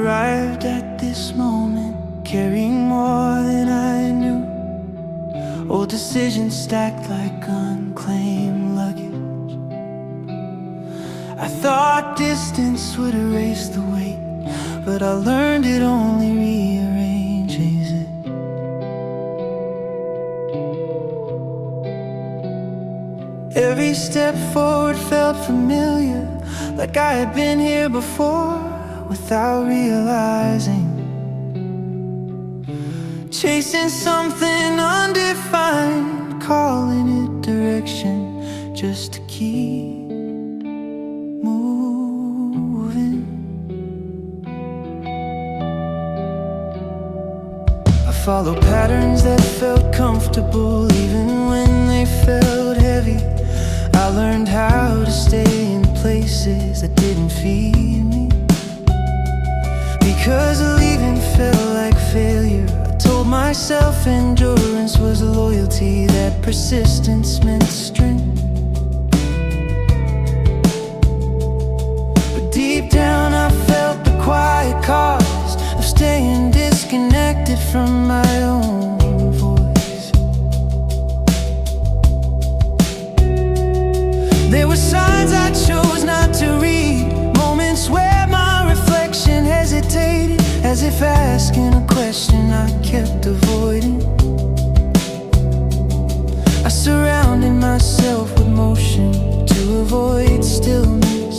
arrived at this moment, carrying more than I knew. Old decisions stacked like unclaimed luggage. I thought distance would erase the weight, but I learned it only rearranges it. Every step forward felt familiar, like I had been here before without realizing. Chasing something undefined, calling it direction, just to keep moving. I followed patterns that felt comfortable, even when they felt heavy. I learned how to stay in places that didn't feed me, because leaving felt like failure. I told myself endurance was loyalty, that persistence meant strength. But deep down I felt the quiet cost of staying disconnected from my own voice. There were signs I chose not to read, moments where my reflection hesitated, as if asking a question I kept avoiding. I surrounded myself with motion to avoid stillness,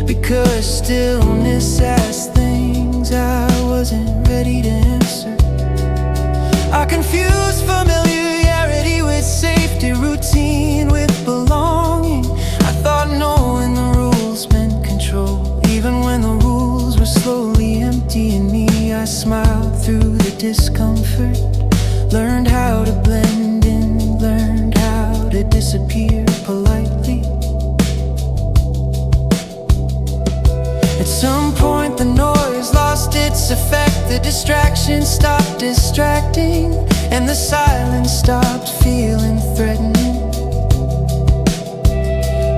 because stillness asked things I wasn't ready to answer. I confused familiarity with safety, routine with belonging. I thought knowing the rules meant control, even when the rules were slowly emptying me. I smiled through the discomfort, learned how to blend in, learned how to disappear politely. At some point the noise lost its effect, the distraction stopped distracting, and the silence stopped feeling threatening.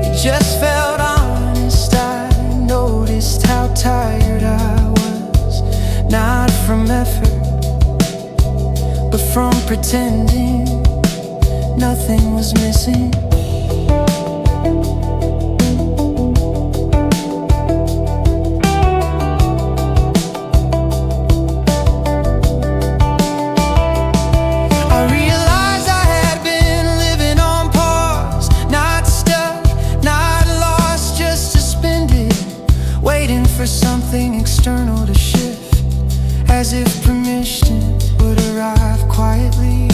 It just felt honest. I noticed how tired I was, not from effort, but from pretending nothing was missing. For something external to shift, as if permission would arrive quietly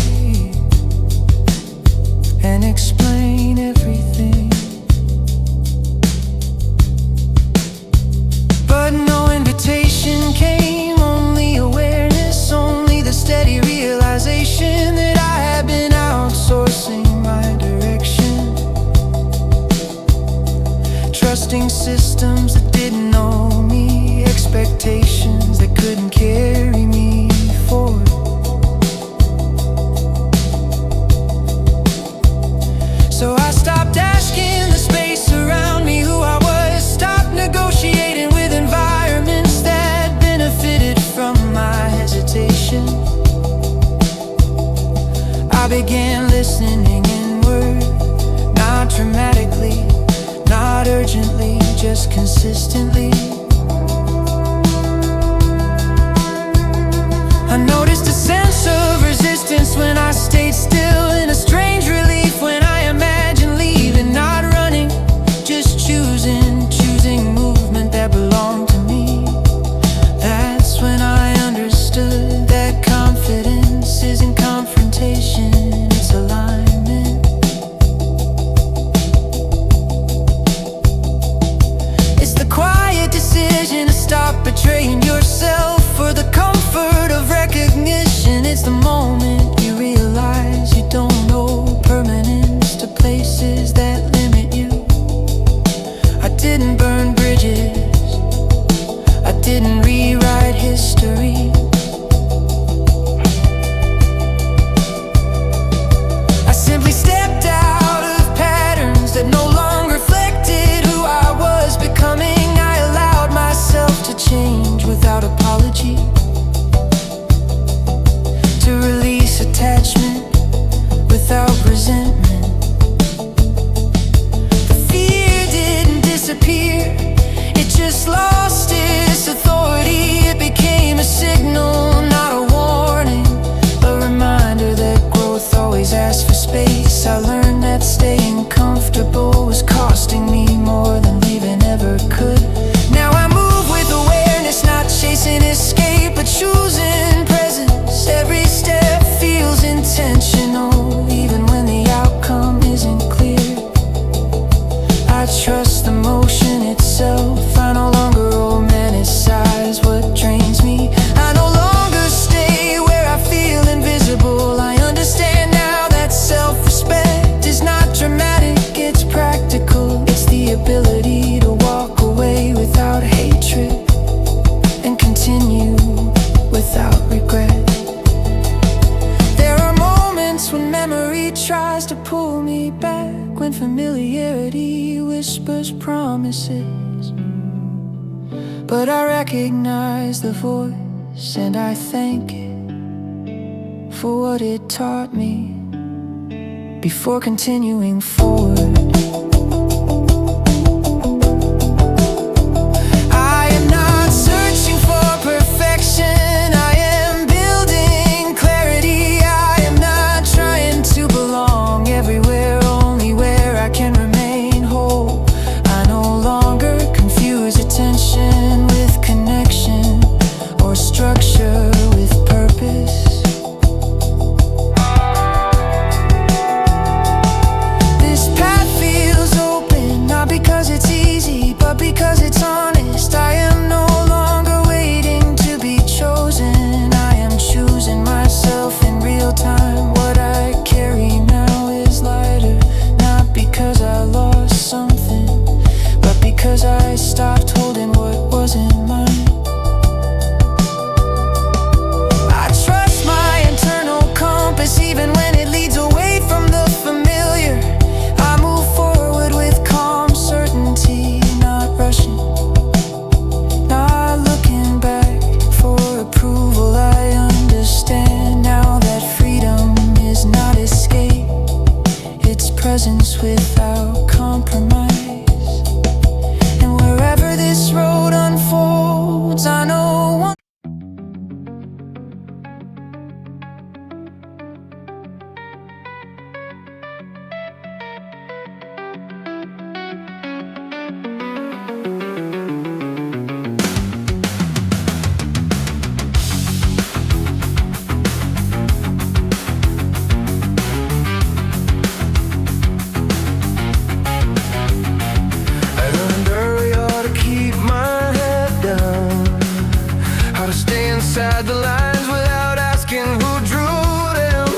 and explain everything. But no invitation came, only awareness, only the steady realization that I had been outsourcing my direction, trusting systems that didn't know me, expectations that couldn't carry me forward. So I stopped asking the space around me who I was, stopped negotiating with environments that benefited from my hesitation. I began listening inward, not dramatically, not urgently, just consistently. I noticed a sense of resistance when I stayed still, and a strange relief when I imagined leaving, not running, just choosing movement that belonged to me. That's when I understood that confidence isn't confrontation, it's alignment. It's the quiet decision apology, to release attachment without resentment. The fear didn't disappear, it just lost its authority. It became a signal, not a warning, a reminder that growth always asks for space. I learned that staying comfortable was costing me more than leaving ever could. Now I move with awareness, not chasing escape, but choosing presence. Every step feels intentional, even when the outcome isn't clear. I trust the motion itself. I no longer romanticize what drains me. I no longer stay where I feel invisible. I understand now that self-respect is not dramatic, it's practical. It's the ability to walk away without hatred and continue without regret. There are moments when memory tries to pull me back, when familiarity whispers promises. But I recognize the voice and I thank it for what it taught me before continuing forward. I am not searching for perfection, I am building clarity. I am not trying to belong everywhere, only where I can remain whole. I no longer confuse attention with connection, or structure with purpose. This path feels open, not because it's easy, but because it's honest. I am no longer waiting to be chosen, I am choosing myself in real time. What I carry now is lighter, not because I lost something, but because I stopped holding what wasn't mine. I trust my internal compass, even when it leads away from the familiar. I move forward with calm certainty, not rushing, not looking back for approval. I understand now that freedom is not escape, it's presence without compromise. And wherever this road unfolds, I know one. I learned early how to keep my head down, how to stay inside the lines without asking who drew them.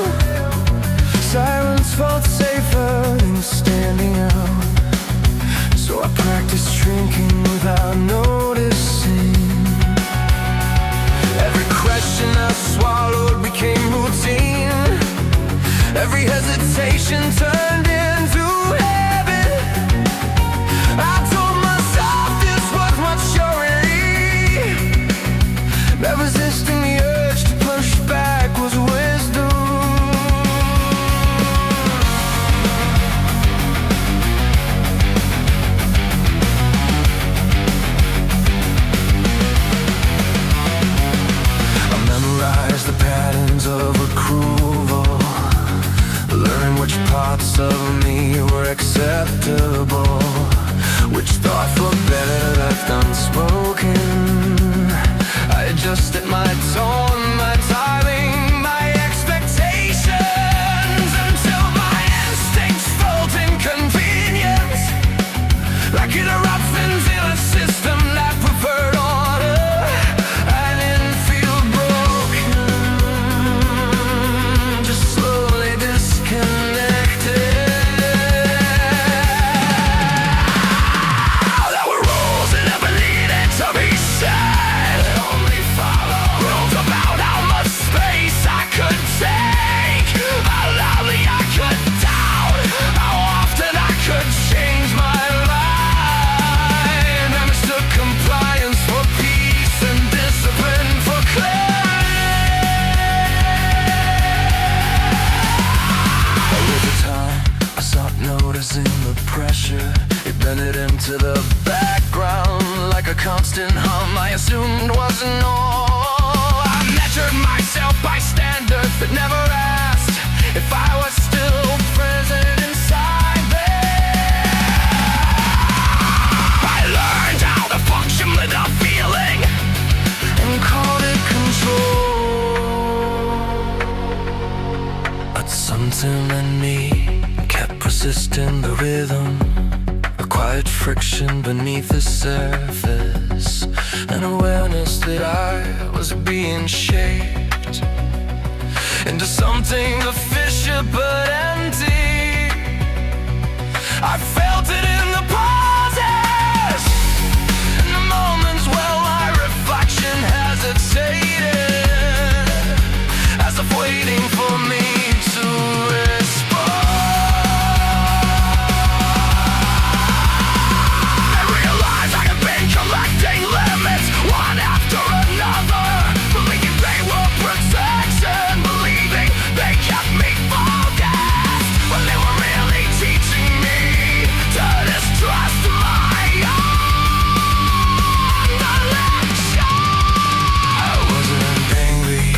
Silence felt safer than standing out, so I practiced shrinking without noticing. Every question I swallowed became routine, every hesitation turned into habit. I told myself this was maturity, that resisting the urge to push back was wisdom. I memorized the patterns of approval, learning which parts of me were acceptable, which thoughts were better left unspoken. I adjusted my tone, my timing, my expectations, until my instincts felt inconvenience, like it erupts into a system that preferred order. I didn't feel broken, just slowly disconnected. There were into the background like a constant hum I assumed wasn't all. I measured myself by standards that never asked if I was still present inside there. I learned how to function with a feeling and called it control. But something in me kept persisting the rhythm, a quiet friction beneath the surface, an awareness that I was being shaped into something official but empty. I felt it in the pauses, in the moments where my reflection hesitated, as if waiting for me to respond. I realized I had been collecting limits, one after another, believing they were protection, believing they kept me focused, when they were really teaching me to distrust my own direction. I wasn't angry,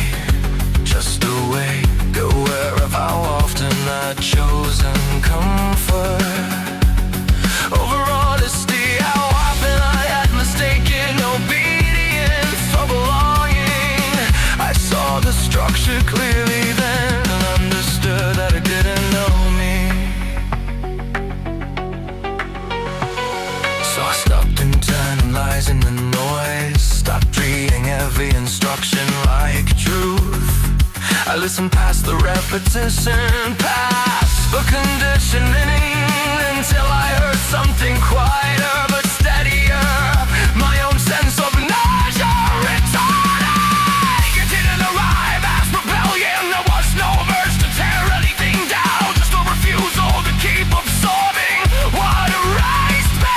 just awake, aware of how often I'd chosen comfort over honesty, how often I had mistaken obedience for belonging. I saw the structure clearly then and understood that it didn't know me. So I stopped internalizing the noise, stopped reading every instruction like truth. I listened past the repetition, past the conditioning, until I heard something quieter but steadier, my own sense of nausea returning. It didn't arrive as rebellion, there was no urge to tear anything down, just a refusal to keep absorbing what erased me.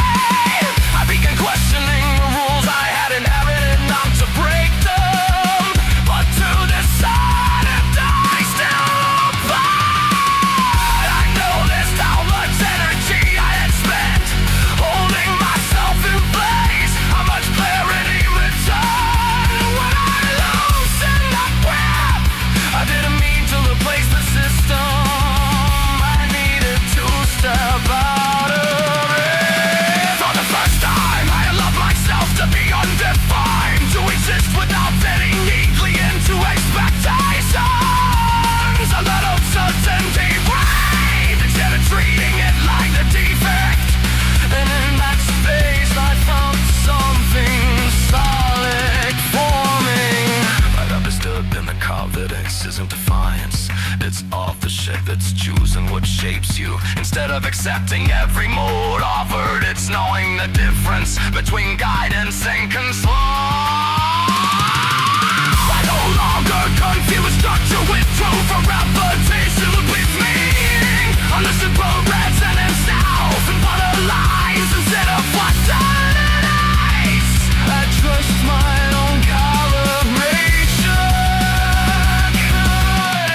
I began questioning the rules I had inherited, not to break them, but to decide if I still applied. I noticed how much energy I had spent holding myself in place, how much clarity returned when I loosened that grip. I didn't mean to replace the system, I needed to step out of it. For the first time I had loved myself to be undefined, to exist without fitting neatly into expectations. A little certainty breathed instead of treating it like the defect, and in that space I found something solid forming. Right up is still in the confidence isn't defiance, it's off the shit that's choosing what shapes you. Instead of accepting every mood offered, it's knowing the difference between guidance and control. I no longer confuse structure with truth, for repetition with meaning. I listen programs and himself and follow lies instead of what dominates. I trust my own calibration.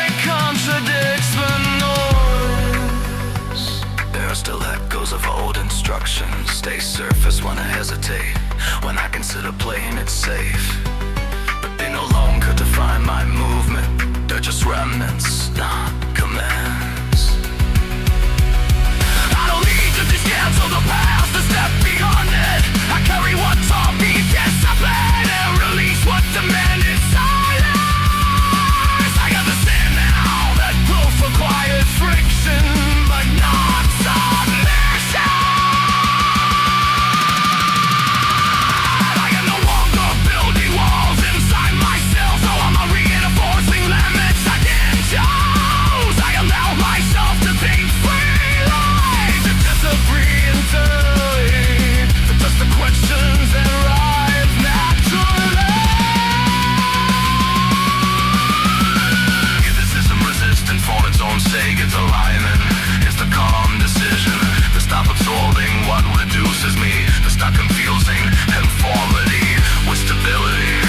It contradicts the noise. There are still echoes of old instructions, stay surface when I hesitate, when I consider playing it safe. But they no longer define my movement, they're just remnants, not commands. I don't need to be scared of the past, to step beyond it. I carry what taught me discipline and release what demanded silence. I understand now that growth requires friction, but not submission. I am no longer building walls inside myself, so I'm reinforcing limits I didn't choose. I allow myself to be free, to disagree internally, to just the questions that rise naturally. Criticism resistant for its own sake, its alignment is the calm decision to stop absorbing what reduces me, to stop confusing conformity with stability.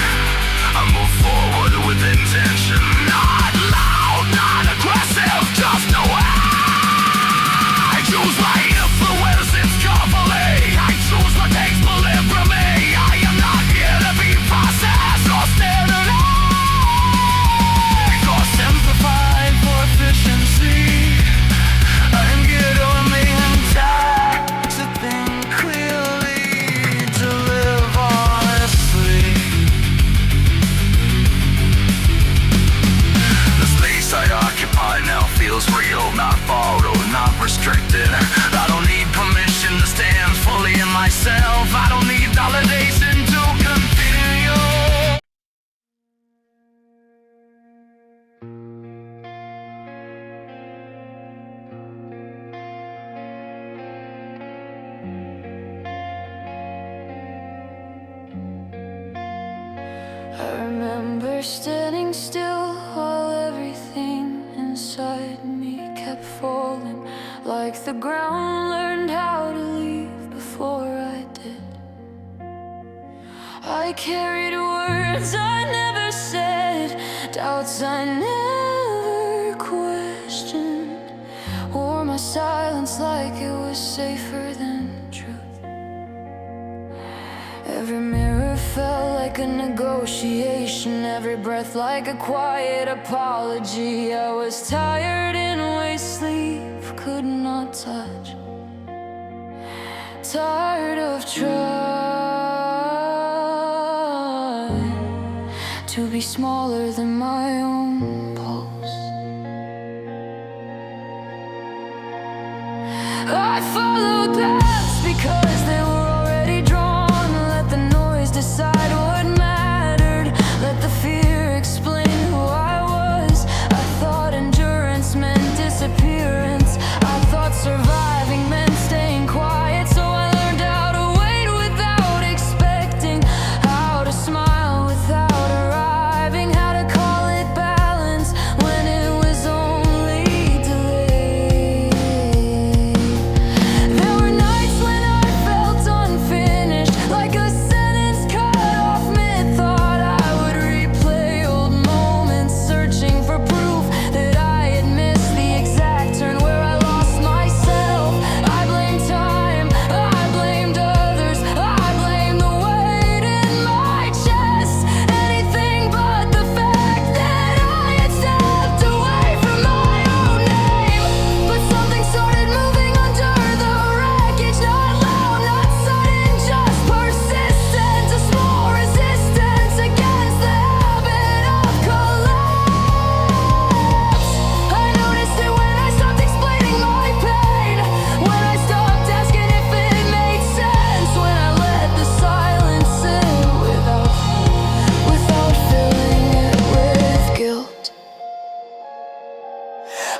I move forward with intention, not loud, not aggressive, just no I choose my influence, it's carefully. I I remember standing still while everything inside me kept falling, like the ground learned how to leave before I did. I carried words I never said, doubts I never questioned, wore my silence like it was safer than truth. Every mirror felt like a negotiation, every breath like a quiet apology. I was tired in ways sleep could not touch, tired of trying to be smaller than my own pulse. I followed paths because they were already drawn. Let the noise decide what mattered. Let the fear explain who I was. I thought endurance meant disappearance. I thought surviving meant staying quiet. So I learned how to wait without expecting, how to smile without arriving, how to call it balance when it was only delayed. There were nights when I felt unfinished, like a sentence cut off mid-thought. I would replay old moments, searching for proof that I had missed the exact turn where I lost myself. I blamed time, I blamed others, I blamed the weight in my chest. Anything but the fact that I had stepped away from my own name. But something started moving under the wreckage, not loud, not sudden, just persistent. A small resistance against the habit of collapse. I noticed it when I stopped explaining my pain, when I stopped asking if it made sense, when I let the silence sit without filling it with guilt.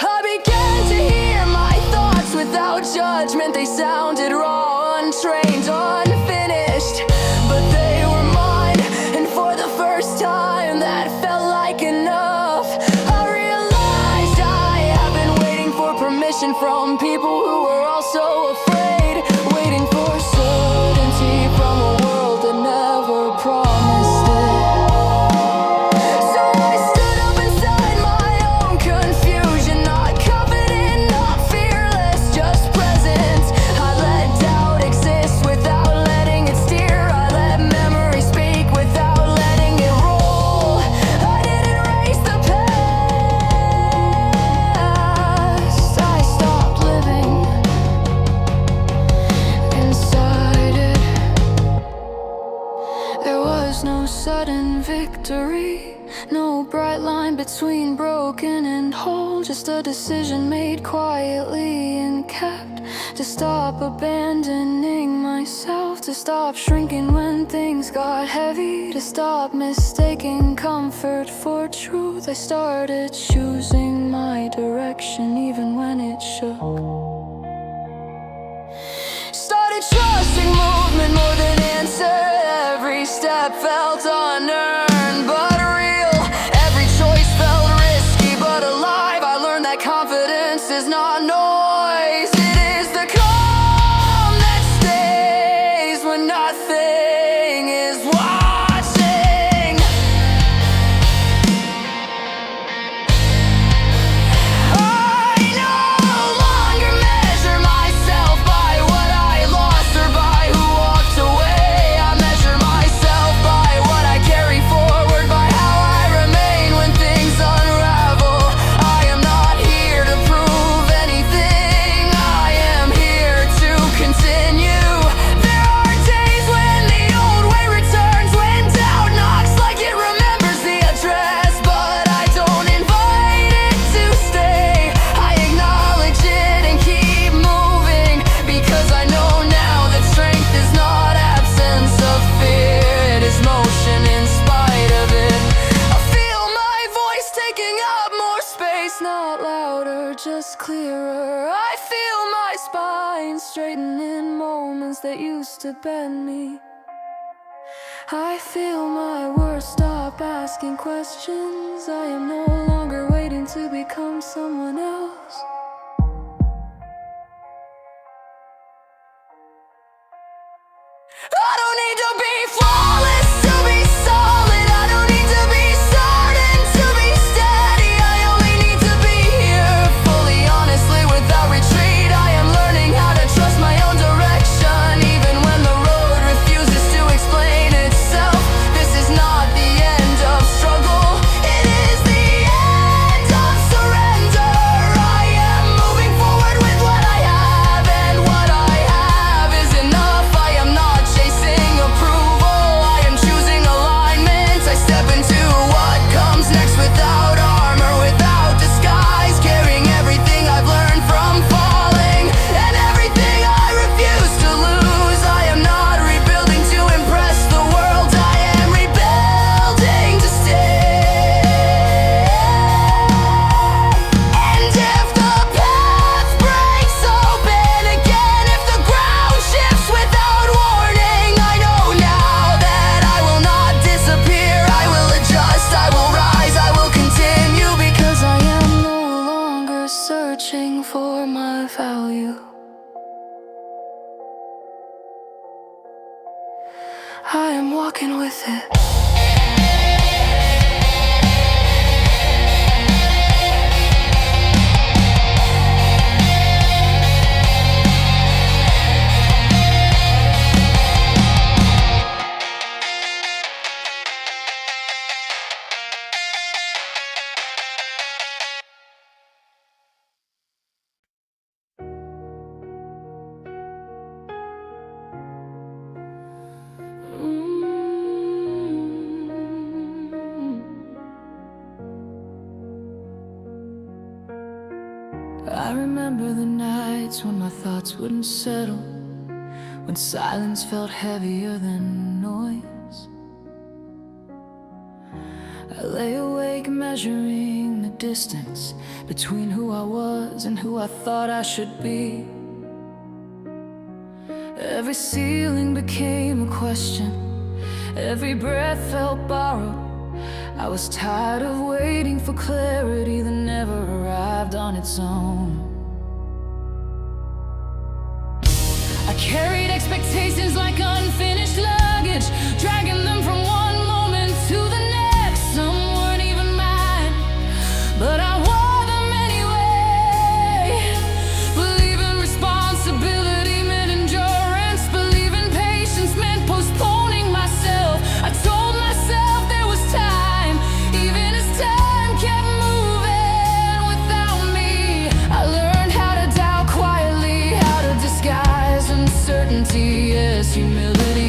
I began to hear my thoughts without judgment. They sounded raw, untrained, unfinished, but they were mine. And for the first time, that felt like enough. I realized I have been waiting for permission from people who were also afraid, waiting for certainty from a world that never promised it. So I stood up inside my own confusion, not confident, not fearless, just present. I let doubt exist without letting it steer. I let memory speak without letting it roll. I didn't erase the past, I stopped living inside it. There was no sudden victory, no bright line between broken and whole, just a decision made quietly and kept, to stop abandoning myself, to stop shrinking when things got heavy, to stop mistaking comfort for truth. I started choosing my direction even when it shook. Started trusting movement more than answer. Every step felt unearned but real. Every choice felt risky but alive. I learned that confidence is not noise. It is the calm that stays when nothing is watching. I no longer measure myself by what I lost or by who walked away. I measure myself by what I carry forward, by how I remain when things unravel. I am not here to prove anything, I am here to continue. There are days when the old way returns, when doubt knocks like it remembers the address, but I don't invite it to stay. I acknowledge it and keep moving, because I know now that strength is not absence of fear, it is motion in spite of it. I feel my voice taking up more space, not louder, just clearer. I feel my spine straighten in moments that used to bend me. I feel my words stop asking questions. I am no longer waiting to become someone else. I don't need to be flawless to be solid. I don't need to be certain to be steady. I only need to be here, fully honestly, without retreat. I am learning how to trust my own direction, even when the road refuses to explain itself. This is not the end of struggle, it is the end of surrender. I am moving forward with what I have, and what I have is enough. I am not chasing approval, I am choosing alignment. I step into what comes next without armor, without disguise, carrying everything I've learned from falling, and everything I refuse to lose. I am not rebuilding to impress the world, I am rebuilding to stay. And if the path breaks open again, if the ground shifts without warning, I know now that I will not disappear. I will adjust, I will rise, I will continue, because I am no longer searching for my value. I am walking with it. I remember the nights when my thoughts wouldn't settle, when silence felt heavier than noise. I lay awake measuring the distance between who I was and who I thought I should be. Every ceiling became a question, every breath felt borrowed. I was tired of waiting for clarity that never arrived on its own. I carried expectations like unfinished luggage, dragging them from one moment to the next. Some weren't even mine, but I wore them anyway. Believing responsibility meant endurance, believing patience meant postponing myself. I told myself there was time, even as time kept moving without me. I learned how to doubt quietly, how to disguise uncertainty as humility.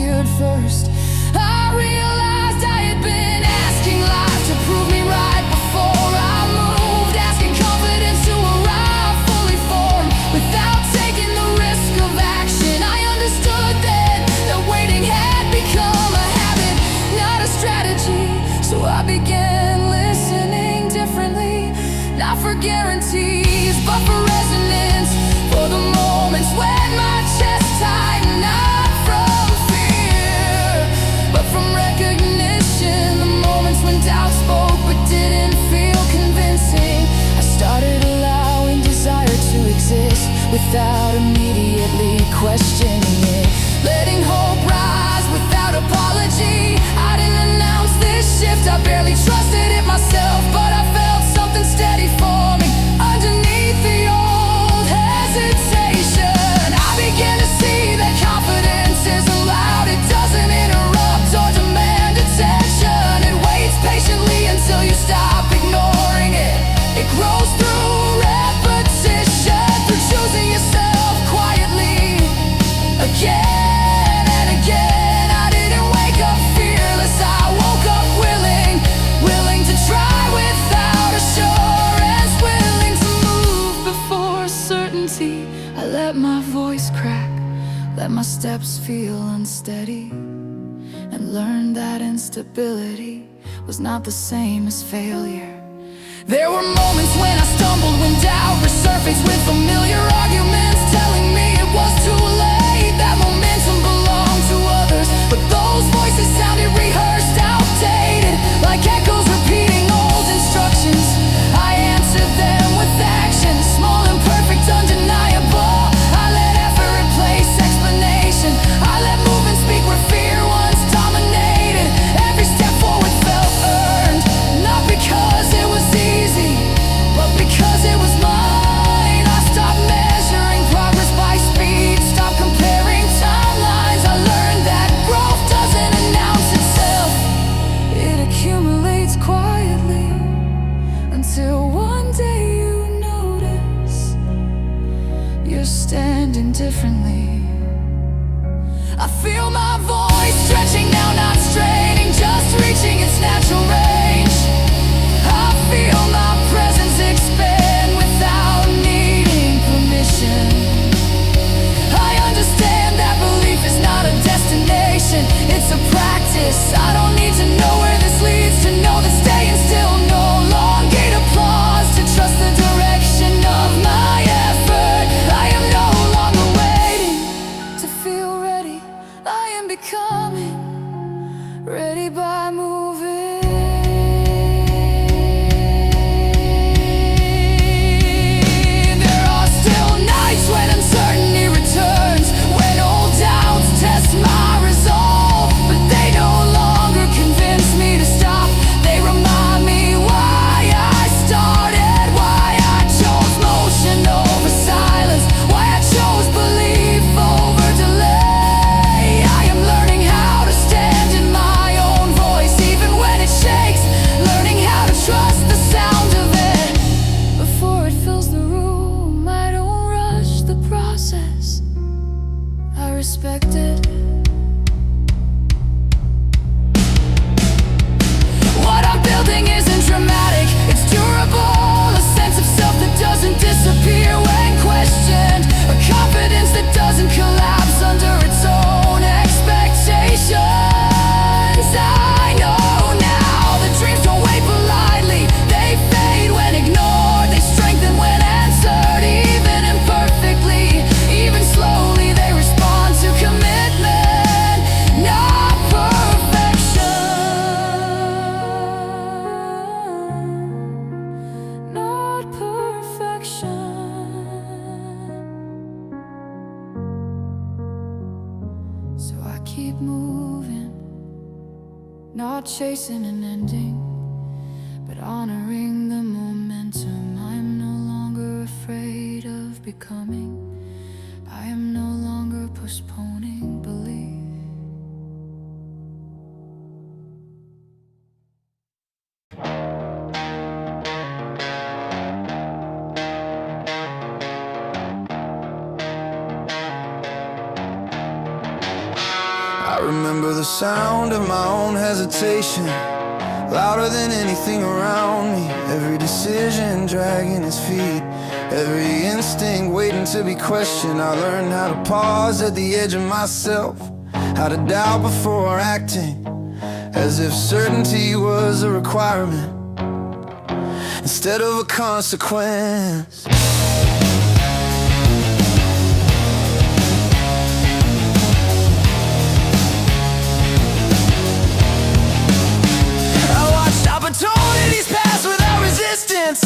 disappeared first. I realized I had been asking life to prove me right before I moved, asking confidence to arrive fully formed without taking the risk of action. I understood then that waiting had become a habit, not a strategy. So I began listening differently, not for guarantees, but for resonance, for the moments when my chest tightened, not from fear, but from recognition. The moments when doubt spoke but didn't feel convincing. I started allowing desire to exist without immediately questioning it, letting hope rise without apology. I didn't announce this shift, I barely trusted it myself, but I felt something steady forming underneath the old hesitation. I began to see that confidence isn't loud, it doesn't interrupt or demand attention. It waits patiently until you stop ignoring it. It grows through repetition, through choosing yourself quietly again and again. I didn't wake up fearless, I woke up willing to try without assurance, willing to move before certainty. I let my voice crack, let my steps feel unsteady, and learned that instability was not the same as failure. There were moments when I stumbled, when doubt resurfaced with familiar arguments telling me it was too late, that momentum belonged to others. But those voices sounded rehearsed, outdated, like echoes repeating old instructions. I answered them with action, small, imperfect, undeniable. I let effort replace explanation. I let movement speak where fear once dominated. Every step forward felt earned, not because it was easy, but because it was mine. I stopped measuring progress by speed, stopped comparing timelines. I learned that growth doesn't announce itself, it accumulates quietly, until one day you notice you're standing differently. I feel my voice stretching now, not straining, just reaching its natural range. I feel my presence expand without needing permission. I understand that belief is not a destination, it's a practice. I don't need to know where this leads to know that staying still no longer applause, to trust the direction of my effort. I am no longer waiting to feel ready, I am becoming ready by moving. There are still nights when uncertainty returns, when old doubts test my resolve, but they no longer convince me to stop. They remind me why I started, why I chose motion over silence, why I chose belief over delay. I am learning how to stand in my own voice, even when it shakes, learning how to trust the sound of it before it fills the room. I don't rush the process, I respect it. What I'm building isn't dramatic, it's durable, a sense of self that doesn't disappear when questioned, a confidence that doesn't collapse under its own expectations. I know now that dreams don't wait politely, they fade when ignored, they strengthen when answered, even imperfectly, even slowly. They respond to commitment, not perfection, not perfection. So I keep moving, not chasing an ending, but honoring the momentum. I'm no longer afraid of becoming, I am no longer postponing belief. I I remember the sound of my own hesitation, louder than anything around me. Every decision dragging its feet, every instinct waiting to be questioned. I learned how to pause at the edge of myself, how to doubt before acting, as if certainty was a requirement instead of a consequence. Opportunities pass without resistance,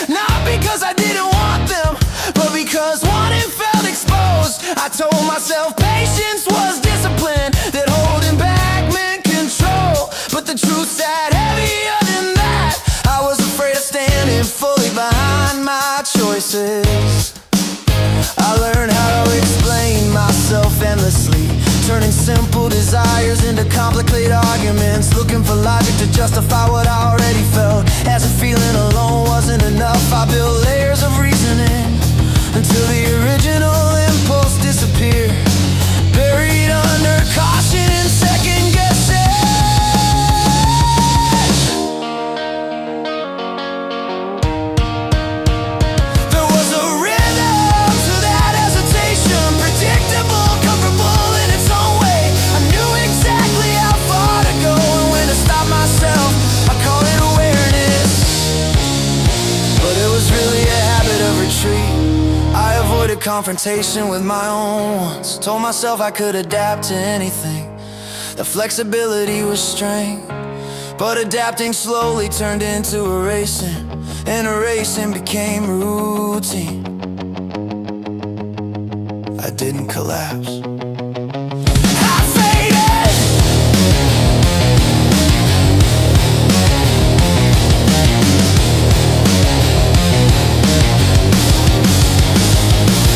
not because I didn't want them, but because wanting felt exposed. I told myself patience was discipline, that holding back meant control, but the truth sat heavier than that. I was afraid of standing fully behind my choices. I learned how to explain myself endlessly, turning simple desires into complicated arguments, looking for logic to justify what I already felt. As if feeling alone wasn't enough, I built layers of reasoning until the original impulse disappeared, buried under caution and second guessing. There was a rhythm to that hesitation, predictable, comfortable in its own way. I knew exactly how far to go and when to stop myself. I call it awareness, but it was really a habit of retreat. I avoided confrontation with my own wants, told myself I could adapt to anything. The flexibility was strength, but adapting slowly turned into erasing, and erasing became routine. I didn't collapse, I faded.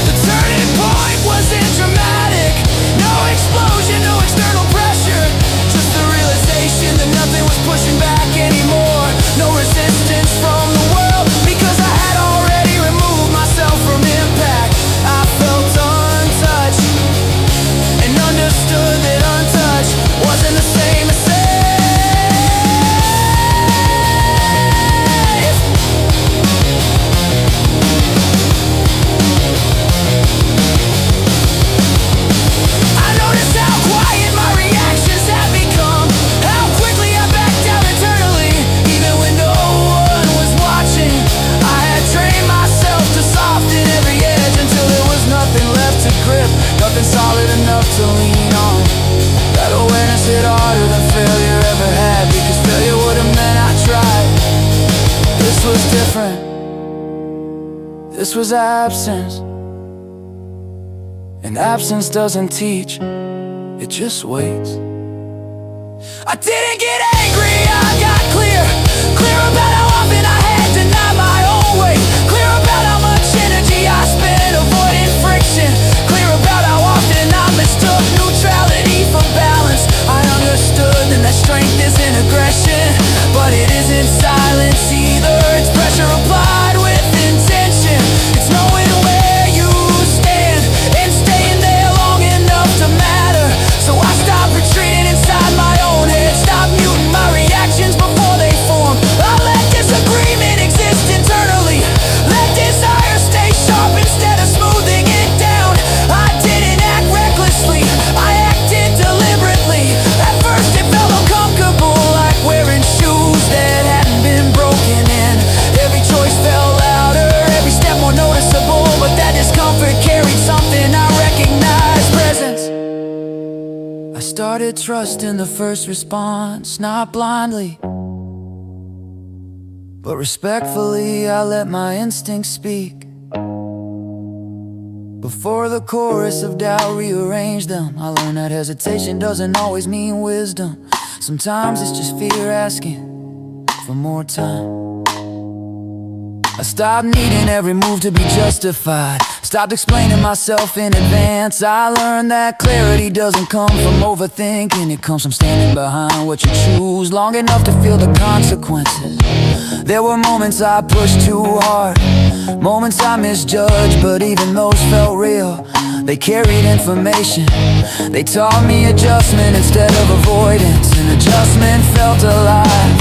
The turning point wasn't dramatic, no explosion, no external pressure, just the realization that nothing was pushing back anymore. No resistance from the world, because I had already removed myself from impact. I felt untouched and understood that untouched wasn't the same as safe. I noticed how quiet my reactions had become, how quickly I backed down internally, even when no one was watching. I had trained myself to soften every edge until there was nothing left to grip, nothing solid enough to lean on. That awareness hit harder than failure ever had, because failure would have meant I tried. This was different, this was absence, and absence doesn't teach, it just waits. I didn't get angry, I got clear, clear about how often I had denied my own way, clear about how much energy I spent avoiding friction, clear about how often I mistook neutrality for balance. I understood that strength isn't aggression, but it isn't silence either. It's pressure applied with intention, it's knowing where you stand and staying there long enough to matter. So I stopped retreating inside my own head, stopped muting my reactions before they form. I let disagreement exist internally, let desire stay sharp instead of smoothing it down. I didn't act recklessly, I acted deliberately. At first it felt uncomfortable, like wearing shoes that hadn't been broken in. Every choice felt louder, every step more noticeable, but that discomfort carried something I recognized, presence. I started trusting the first response, not blindly, but respectfully. I let my instincts speak. Before the chorus of doubt rearranged them, I learned that hesitation doesn't always mean wisdom. Sometimes it's just fear asking for more time. I stopped needing every move to be justified, stopped explaining myself in advance. I learned that clarity doesn't come from overthinking, it comes from standing behind what you choose long enough to feel the consequences. There were moments I pushed too hard, moments I misjudged, but even those felt real. They carried information. They taught me adjustment instead of avoidance, and adjustment felt alive.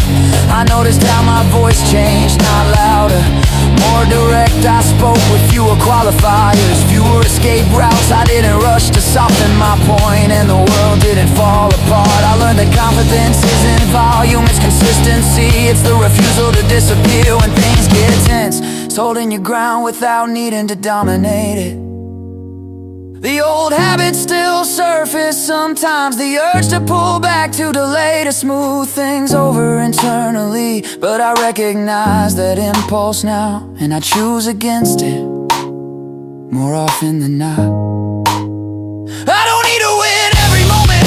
I noticed how my voice changed, not louder, more direct. I spoke with fewer qualifiers, fewer escape routes. I didn't rush to soften my point, and the world didn't fall apart. I learned that confidence isn't volume, it's consistency. It's the refusal to disappear when things get tense. It's holding your ground without needing to dominate it. The old habits still surface sometimes, the urge to pull back, to delay, to smooth things over internally. But I recognize that impulse now, and I choose against it more often than not. I don't need to win every moment,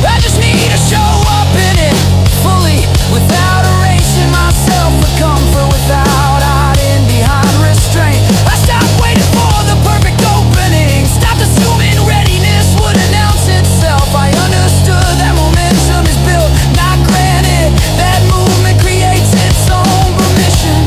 I just need to show up in it fully, without erasing myself for comfort, without hiding behind restraint. I stopped waiting for the perfect opening, stopped assuming readiness would announce itself. I understood that momentum is built, not granted, that movement creates its own permission.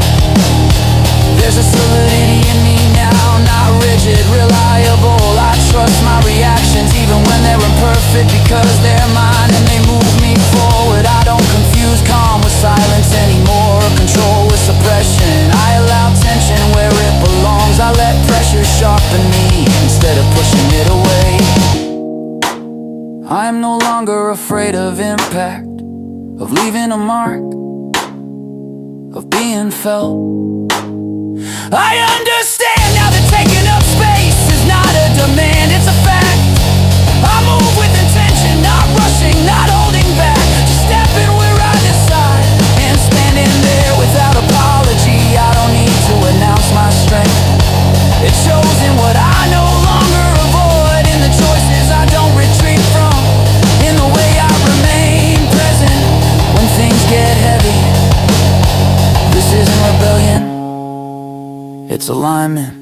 There's a solidity in me now, not rigid, reliable. I trust my reactions even when they're imperfect, because they're mine and they move me forward. I don't confuse calm with silence anymore, or control with suppression. I allow tension where it belongs. I let pressure sharpen me instead of pushing it away. I'm no longer afraid of impact, of leaving a mark, of being felt. I understand now that taking up space is not a demand, it's a fact. I move with intention, not rushing, not holding back, just stepping where I decide, and standing there without apology. I don't need to announce my strength, it shows in what I no longer avoid, in the choices I don't retreat from, in the way I remain present when things get heavy. This isn't rebellion, it's alignment.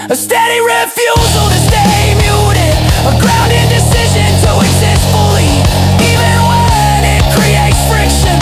A steady refusal to stay muted, a grounded decision to exist fully, even when it creates friction.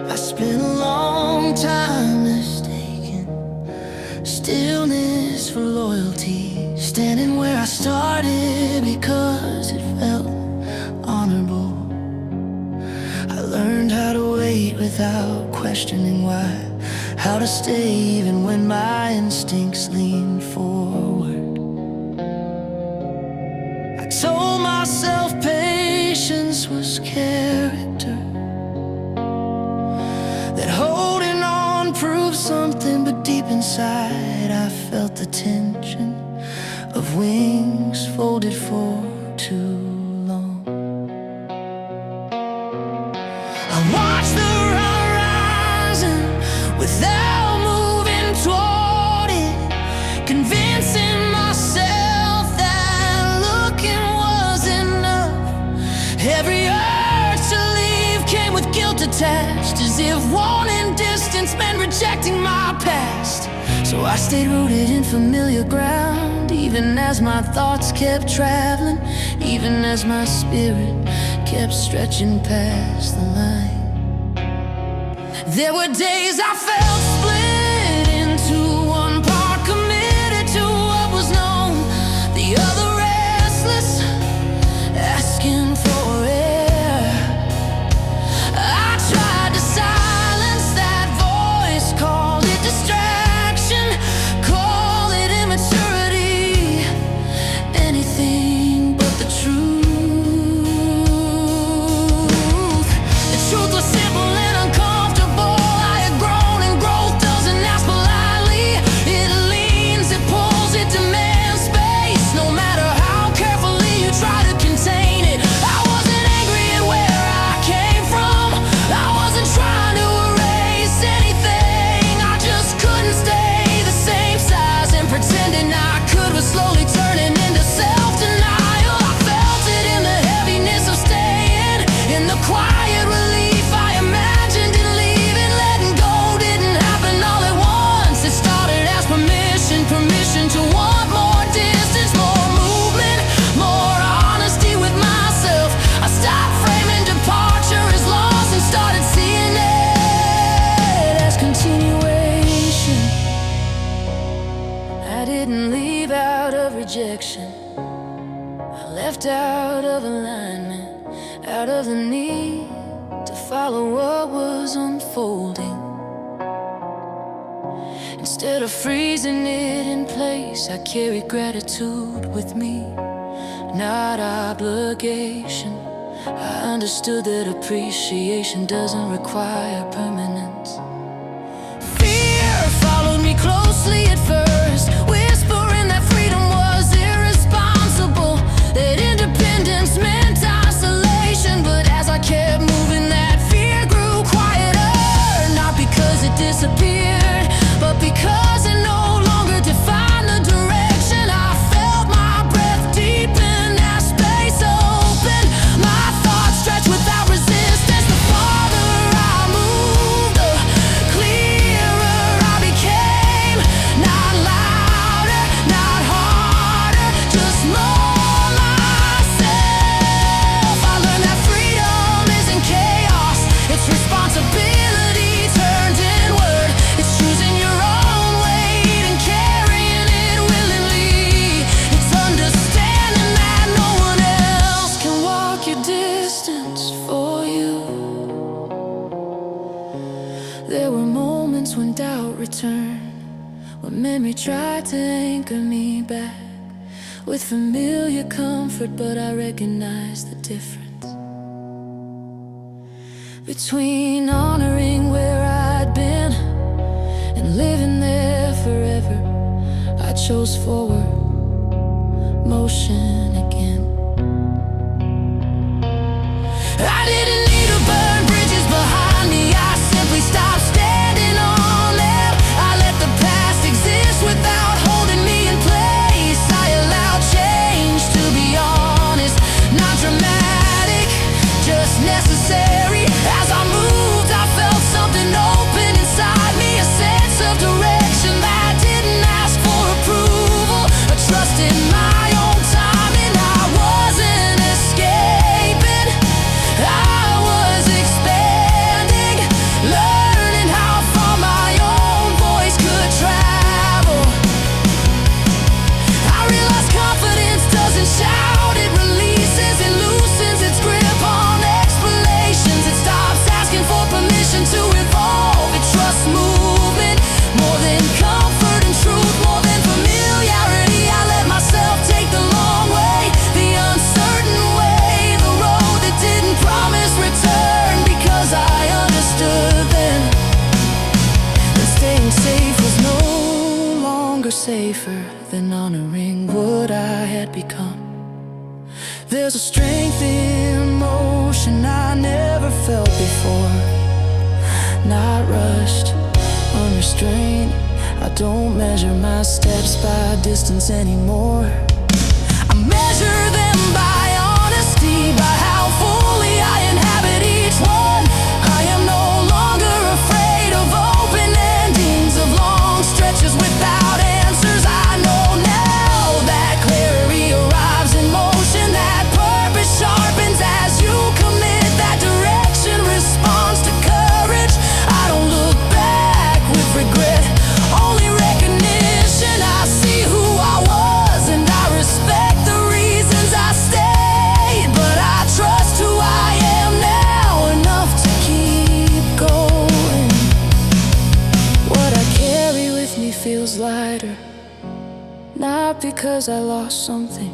I spent a long time mistaking stillness for loyalty, standing where I started because it felt honorable. I learned how to wait without questioning why, how to stay even when my instincts lean forward. I told myself patience was character, that holding on proved something, but deep inside I felt the tension of wings folded for too long. I watched the horizon without moving toward it, convincing myself that looking was enough. Every urge to leave came with guilt attached, as if wanting distance meant rejecting my past. So I stayed rooted in familiar ground, even as my thoughts kept traveling, even as my spirit kept stretching past the line. There were days I felt split into one part, committed to what was known, the other restless, asking for air. I tried to silence that voice, call it distraction, call it immaturity, anything but the truth. The truth was simple and uncomfortable. I had grown and growth stepped out of alignment, out of the need to follow what was unfolding. Instead of freezing it in place, I carried gratitude with me, not obligation. I understood that appreciation doesn't require permanence. Fear followed me closely at first, whispering that freedom was irresponsible, that independence meant isolation. But as I kept moving, that fear grew quieter, not because it disappeared, but because it no longer defined the direction. I felt my breath deepen as space opened, my thoughts stretched without resistance. The farther I moved, the clearer I became. Not louder, not harder, just more myself. I learned that freedom isn't chaos, it's responsibility turned inward. It's choosing your own weight and carrying it willingly. It's understanding that no one else can walk your distance for you. There were moments when doubt returned, when memory tried to anchor me back with familiar comfort, but I recognized the difference between honoring where I'd been and living there forever. I chose forward motion again. I didn't need to burn bridges behind me, I simply stopped standing on them. I let the past exist without holding me in place. I allowed change, to be honest, not dramatic, just necessary. As I moved, I felt something open inside me, a sense of direction that didn't ask for approval, a trust in my own timing. I wasn't escaping, I was expanding, learning how far my own voice could travel. I realized confidence doesn't shout, it releases, it loosens its grip on explanations. It stops asking for permission to evolve. It trusts movement more than comfort and truth, more than familiarity. I let myself take the long way, the uncertain way, the road that didn't promise return, because I understood then that staying safe was no longer safer than honoring what I had become. There's a strength in motion I never felt before, not rushed, unrestrained. I don't measure my steps by distance anymore. I measure them by honesty, by how fully I inhabit each one. I am no longer afraid of open endings, of long stretches without answers. I know now that clarity arrives in motion, that purpose sharpens as you commit, that direction responds to courage. I don't look back with regret, only recognition. I see who I was and I respect the reasons I stayed, but I trust who I am now enough to keep going. What I carry with me feels lighter, not because I lost something,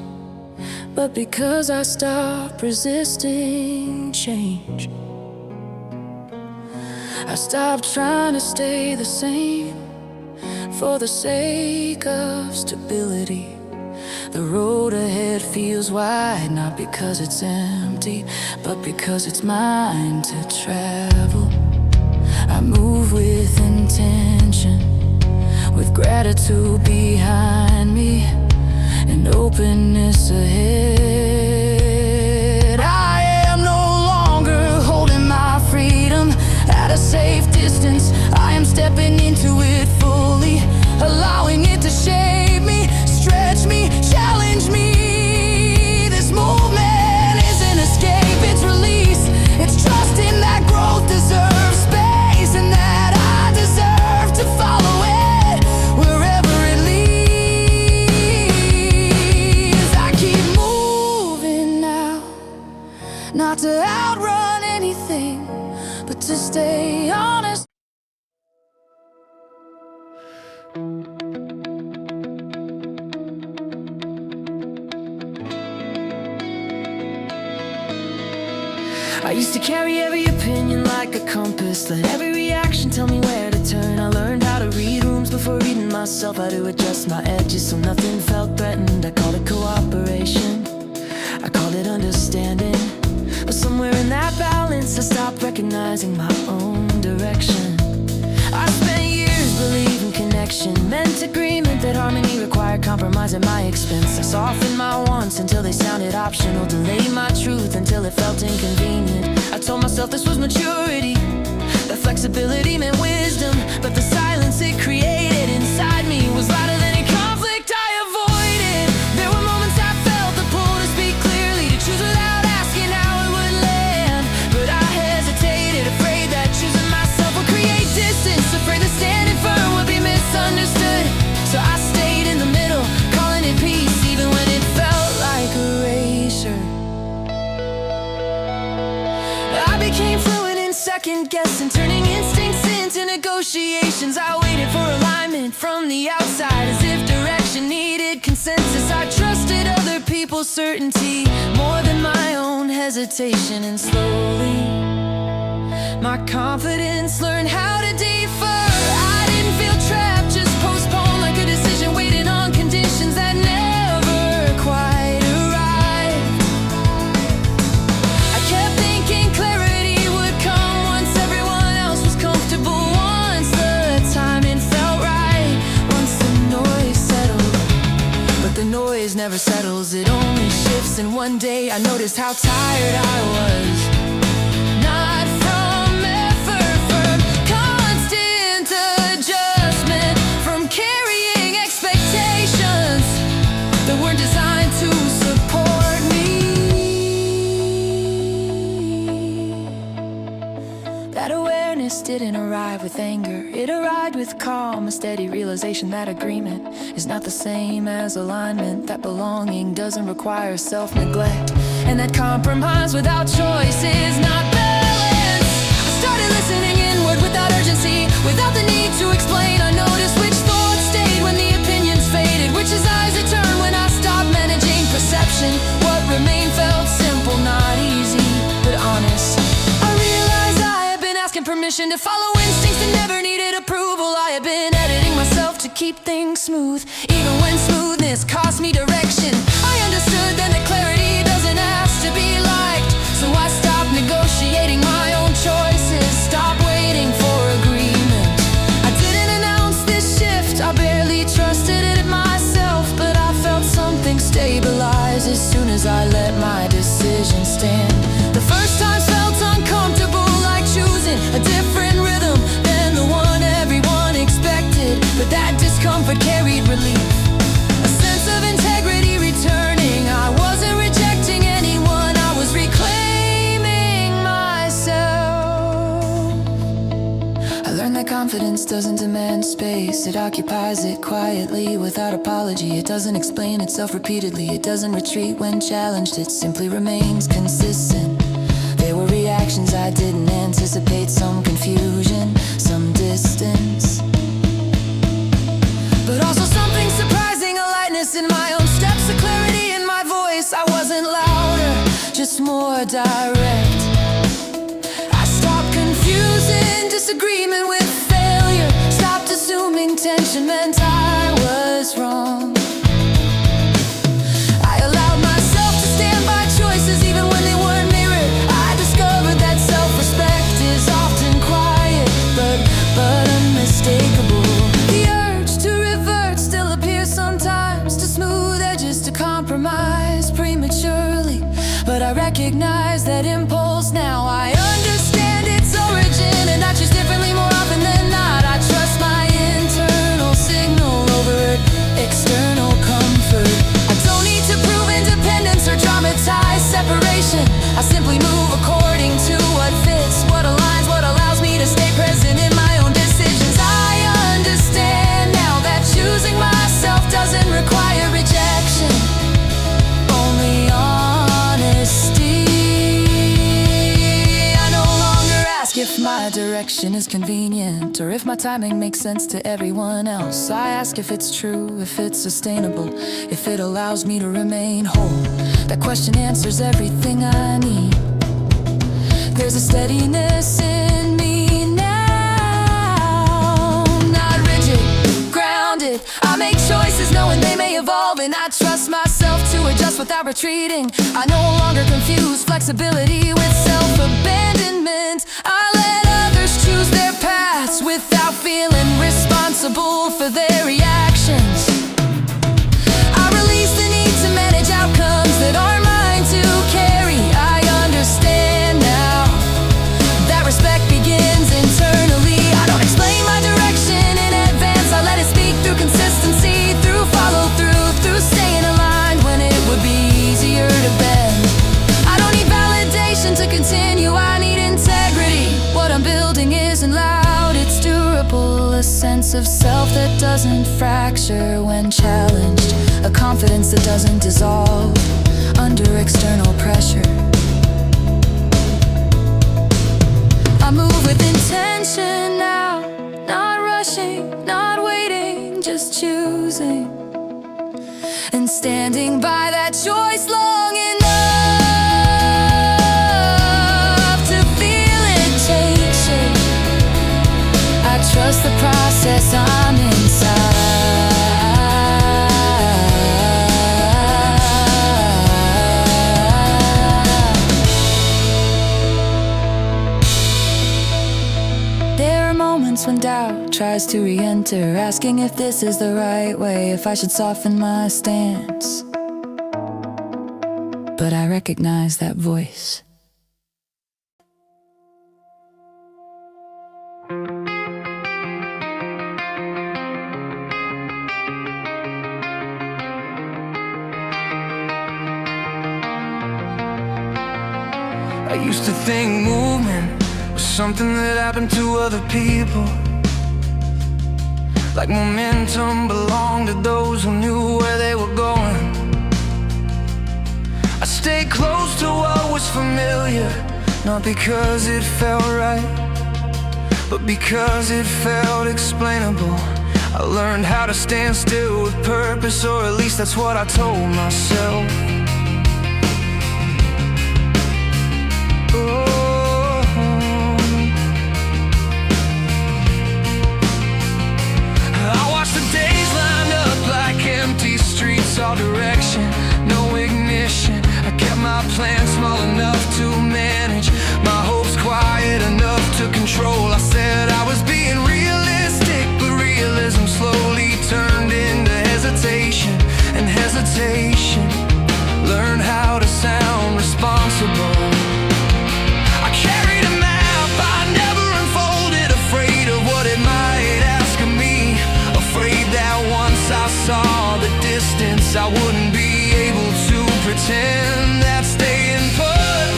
but because I stopped resisting change. I stopped trying to stay the same for the sake of stability. The road ahead feels wide, not because it's empty, but because it's mine to travel. I move with intention, with gratitude behind me and openness ahead. I am no longer holding my freedom at a safe distance. I am stepping into it fully, allowing it to shape me, stretch me, challenge me. This movement isn't escape, it's release. It's trusting that growth deserves space and that I deserve to follow it wherever it leads. I keep moving. used to carry every opinion like a compass, let every reaction tell me where to turn. I learned how to read rooms before reading myself, how to adjust my edges so nothing felt threatened. I called it cooperation, I called it understanding. But somewhere in that balance I stopped recognizing my own direction. I spent years believing connection meant agreement, that harmony required compromise at my expense. I softened my wants until they sounded optional, delayed my truth until it felt inconvenient. I told myself this was maturity, that flexibility meant wisdom, but the silence it created inside me was louder than any conflict I avoided. There were moments I felt the pull to speak clearly, to choose without asking how it would land, but I hesitated, afraid that choosing myself would create distance, afraid that standing firm would be misunderstood. So I stayed in the middle, calling it peace, even when it felt like erasure. I became fluent in second guessing, turning instincts into negotiations. I waited for alignment from the outside, as if direction needed consensus. I trusted other people's certainty more than my own hesitation, and slowly my confidence learned how to defer. I didn't feel trapped, just postponed, like a decision waiting on conditions that never quite arrived. I kept thinking clarity would come once everyone else was comfortable, once the timing felt right, once the noise settled. But the noise never settles, it only shifts. And one day I noticed how tired I was, not from effort, from constant adjustment, from carrying expectations that weren't designed to support me. That awareness didn't arrive with anger, it arrived with calm, a steady realization that agreement is not the same as alignment, that belonging doesn't require self-neglect, and that compromise without choice is not balance. I started listening inward without urgency, without the need to explain. I noticed which thoughts stayed when the opinions faded, which eyes it turned when I stopped managing perception. What remained felt simple, not easy, but honest. I realized I had been asking permission to follow instincts that never needed approval. I had been editing myself to keep things smooth, even when smoothness cost me direction. I understood then that clarity doesn't ask to be liked, so I stopped negotiating my own choices, stopped waiting for agreement. I didn't announce this shift, I barely trusted it myself, but I felt something stabilize as soon as I let my decision stand. The first times felt uncomfortable, like choosing a different rhythm than the one everyone expected, but that discomfort carried relief, a sense of integrity returning. I wasn't rejecting anyone, I was reclaiming myself. I learned that confidence doesn't demand space, it occupies it quietly without apology. It doesn't explain itself repeatedly, it doesn't retreat when challenged, it simply remains consistent. There were reactions I didn't anticipate, some confusion, some distance, but also something surprising, a lightness in my own steps, a clarity in my voice. I wasn't louder, just more direct. I stopped confusing disagreement with failure, stopped assuming tension meant I was wrong. I allowed myself to stand by choices even when they weren't mirrored. I discovered that self-respect is often quiet, but unmistakable. The urge to revert still appears sometimes, to smooth edges, to compromise prematurely, but I recognize that impulse now. I understand its origin, and I choose differently more often than not. I trust my internal signal over external comfort. I don't need to prove independence or dramatize separation. I simply move according to what fits, what aligns, what allows me to stay present in my own decisions. I understand now that choosing myself doesn't require rejection, only honesty. I no longer ask if my direction is convenient, or if my timing makes sense to everyone else. I ask if it's true, if it's sustainable, if it allows me to remain whole. That question answers everything I need. There's a steadiness in me now. Not rigid, grounded. I make choices knowing they may evolve, and I trust myself to adjust without retreating. I no longer confuse flexibility with self-abandonment. I let others choose their paths without feeling responsible for their reactions. I release the need to manage outcomes that aren't mine to carry. I understand now that respect begins internally. I don't explain my direction in advance. I let it speak through consistency, through follow-through, through staying aligned when it would be easier to bend. I don't need validation to continue, I need integrity. What I'm building isn't loud, it's durable. A sense of self that doesn't fracture when challenged, a confidence that doesn't dissolve under external pressure. I move with intention now, not rushing, not waiting, just choosing and standing by that choice long enough to feel it take shape. I trust the process I'm inside. When doubt tries to re-enter, asking if this is the right way, if I should soften my stance. But I recognize that voice. I used to think movement was something that happened to other people, like momentum belonged to those who knew where they were going. I stayed close to what was familiar, not because it felt right, but because it felt explainable. I learned how to stand still with purpose, or at least that's what I told myself. All direction, no ignition. I kept my plan small enough to manage, my hopes quiet enough to control. I said I was being realistic, but realism slowly turned into hesitation, and hesitation learned how to sound responsible. I carried a map, I never unfolded, afraid of what it might ask of me, afraid that once I saw the distance I wouldn't be able to pretend that staying put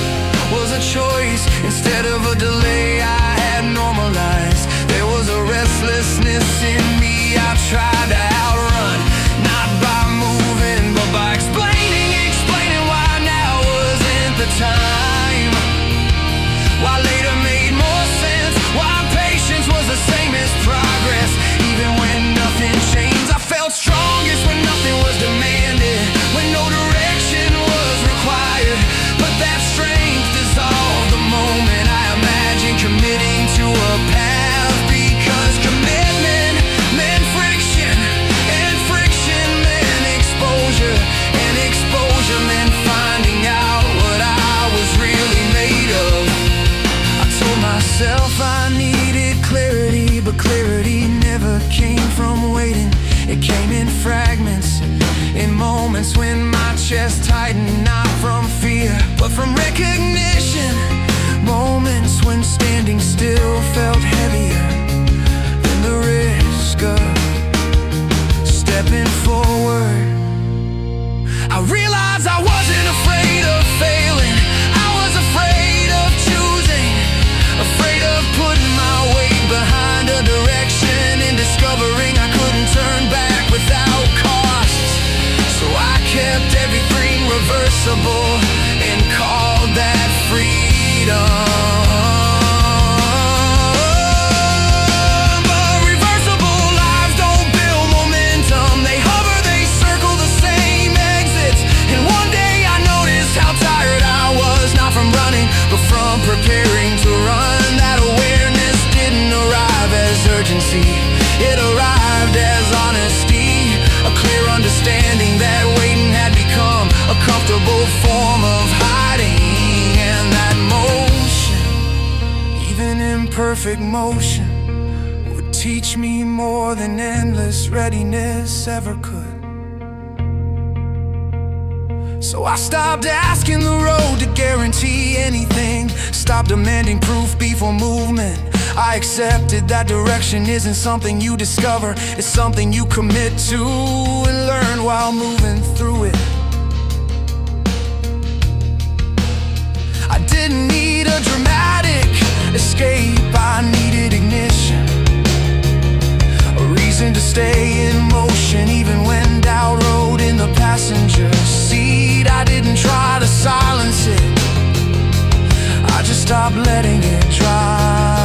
was a choice instead of a delay I had normalized. There was a restlessness in me I tried to outrun, not by moving, but by explaining why now wasn't the time, why later made more sense, why patience was the same as progress. Even when nothing changed, I felt strongest when nothing was demanded, when no direction was required. perfect motion would teach me more than endless readiness ever could. So I stopped asking the road to guarantee anything, stopped demanding proof before movement. I accepted that direction isn't something you discover, it's something you commit to and learn while moving through it. I didn't need a dramatic escape, I needed ignition, a reason to stay in motion even when doubt rode in the passenger seat. I didn't try to silence it, I just stopped letting it drive.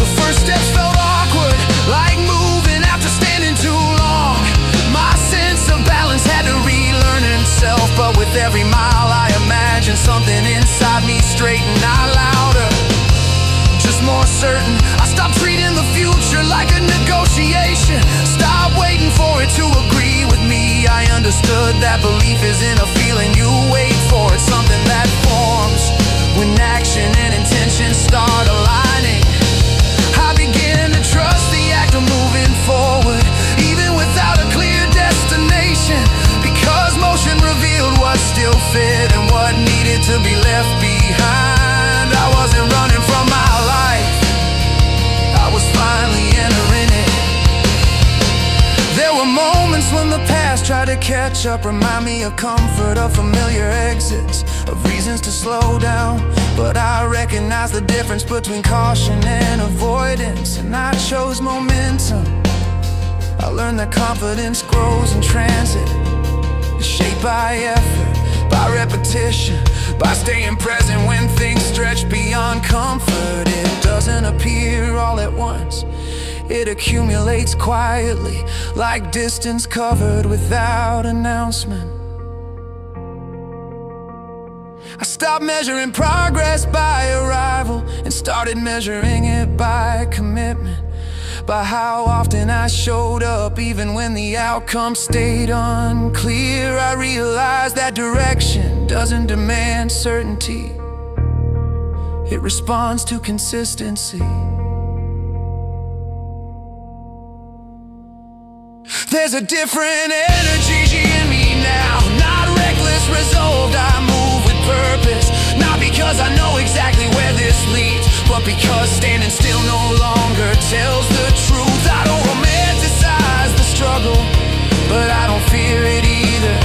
The first steps felt awkward, like moving after standing too long. My sense of balance had to relearn itself, but with every mile I imagined something inside me straighten out louder, just more certain. I stopped treating the future like a negotiation, stopped waiting for it to agree with me. I understood that belief isn't a feeling you wait for, it's something that forms when action and intention start aligning. I began to trust the act of moving forward, even without a clear destination, because motion revealed what still fit and what needed to be left behind. I wasn't running from my life, I was finally entering it. There were moments when the past tried to catch up, remind me of comfort, of familiar exits, of reasons to slow down. But I recognized the difference between caution and avoidance, and I chose momentum. I learned that confidence grows in transit, shaped by effort, by repetition, by staying present when things stretch beyond comfort. It doesn't appear all at once, it accumulates quietly, like distance covered without announcement. I stopped measuring progress by arrival and started measuring it by commitment, by how often I showed up even when the outcome stayed unclear. I realized that direction doesn't demand certainty, it responds to consistency. There's a different energy in me now, not reckless, resolved. I move with purpose, not because I know exactly where this leads, but because standing still no longer tells the truth. I don't romanticize the struggle, but I don't fear it either.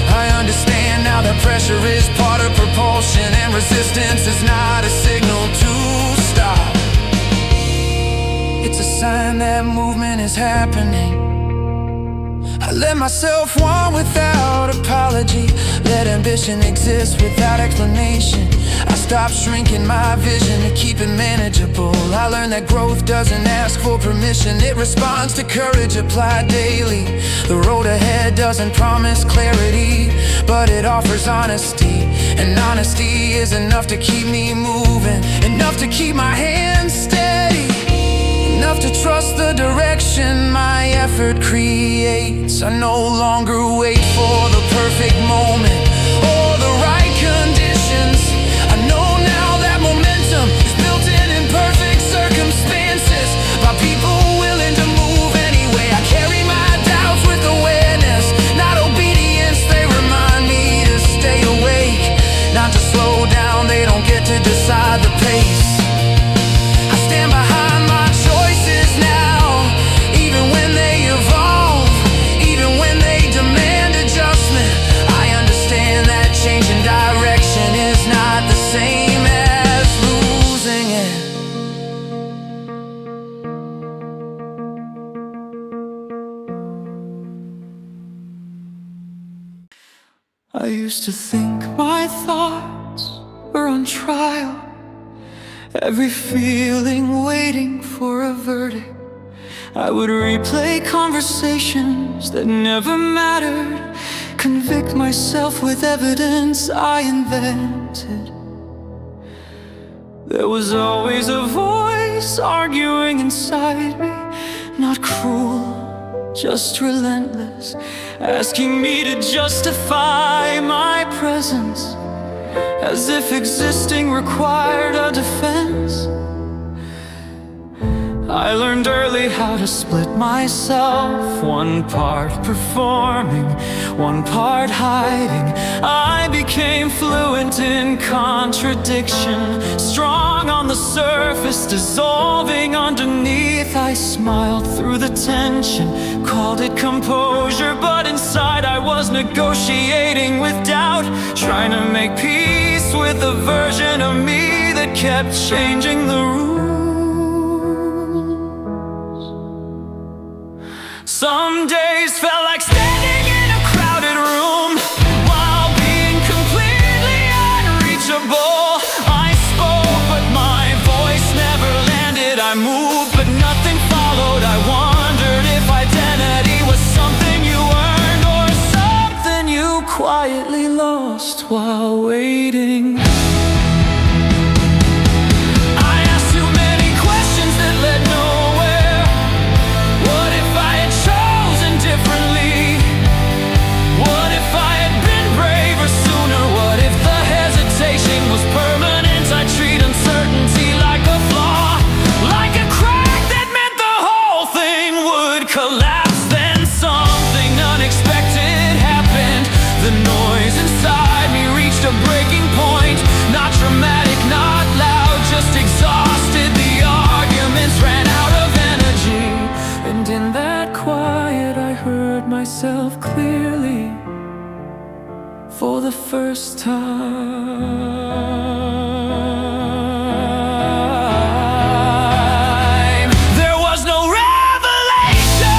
I understand now that pressure is part of propulsion, and resistance is not a signal to stop. It's a sign that movement is happening. I let myself want without apology, let ambition exist without explanation. I stopped shrinking my vision to keep it manageable. I learned that growth doesn't ask for permission, it responds to courage applied daily. The road ahead doesn't promise clarity, but it offers honesty, and honesty is enough to keep me moving, enough to keep my hands steady, enough to trust the direction my effort creates. I no longer wait for the perfect moment or the right conditions. I know now that momentum is built in imperfect circumstances, by people willing to move anyway. I carry my doubts with awareness, not obedience. They remind me to stay awake, not to slow down. They don't get to decide the pace. I stand behind my choices now, even when they evolve, even when they demand adjustment. I understand that changing direction is not the same as losing it. I used to think my thoughts were on trial, every feeling waiting for a verdict. I would replay conversations that never mattered, convict myself with evidence I invented. There was always a voice arguing inside me, not cruel, just relentless, asking me to justify my presence, as if existing required a defense. I learned early how to split myself, one part performing, one part hiding. I became fluent in contradiction, strong on the surface, dissolving underneath. I smiled through the tension, called it composure, but inside I was negotiating with doubt, trying to make peace with a version of me that kept changing the rules. Some days felt like standing in a crowded room while being completely unreachable. I spoke, but my voice never landed. I moved, but nothing followed. I wondered if identity was something you earned or something you quietly lost while waiting. Myself clearly for the first time. There was no revelation,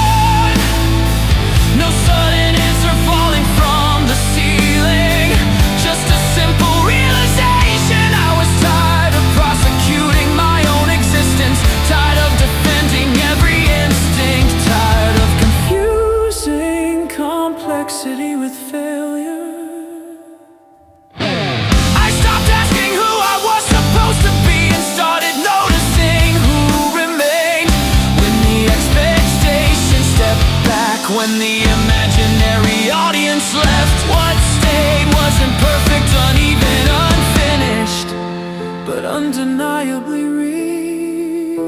no sudden answer falling from the ceiling, just a simple realization. I was tired of prosecuting my own existence, tired of defending every instinct, tired of complexity with failure. I stopped asking who I was supposed to be and started noticing who remained. When the expectation stepped back, when the imaginary audience left, what stayed wasn't perfect, uneven, unfinished, but undeniably real.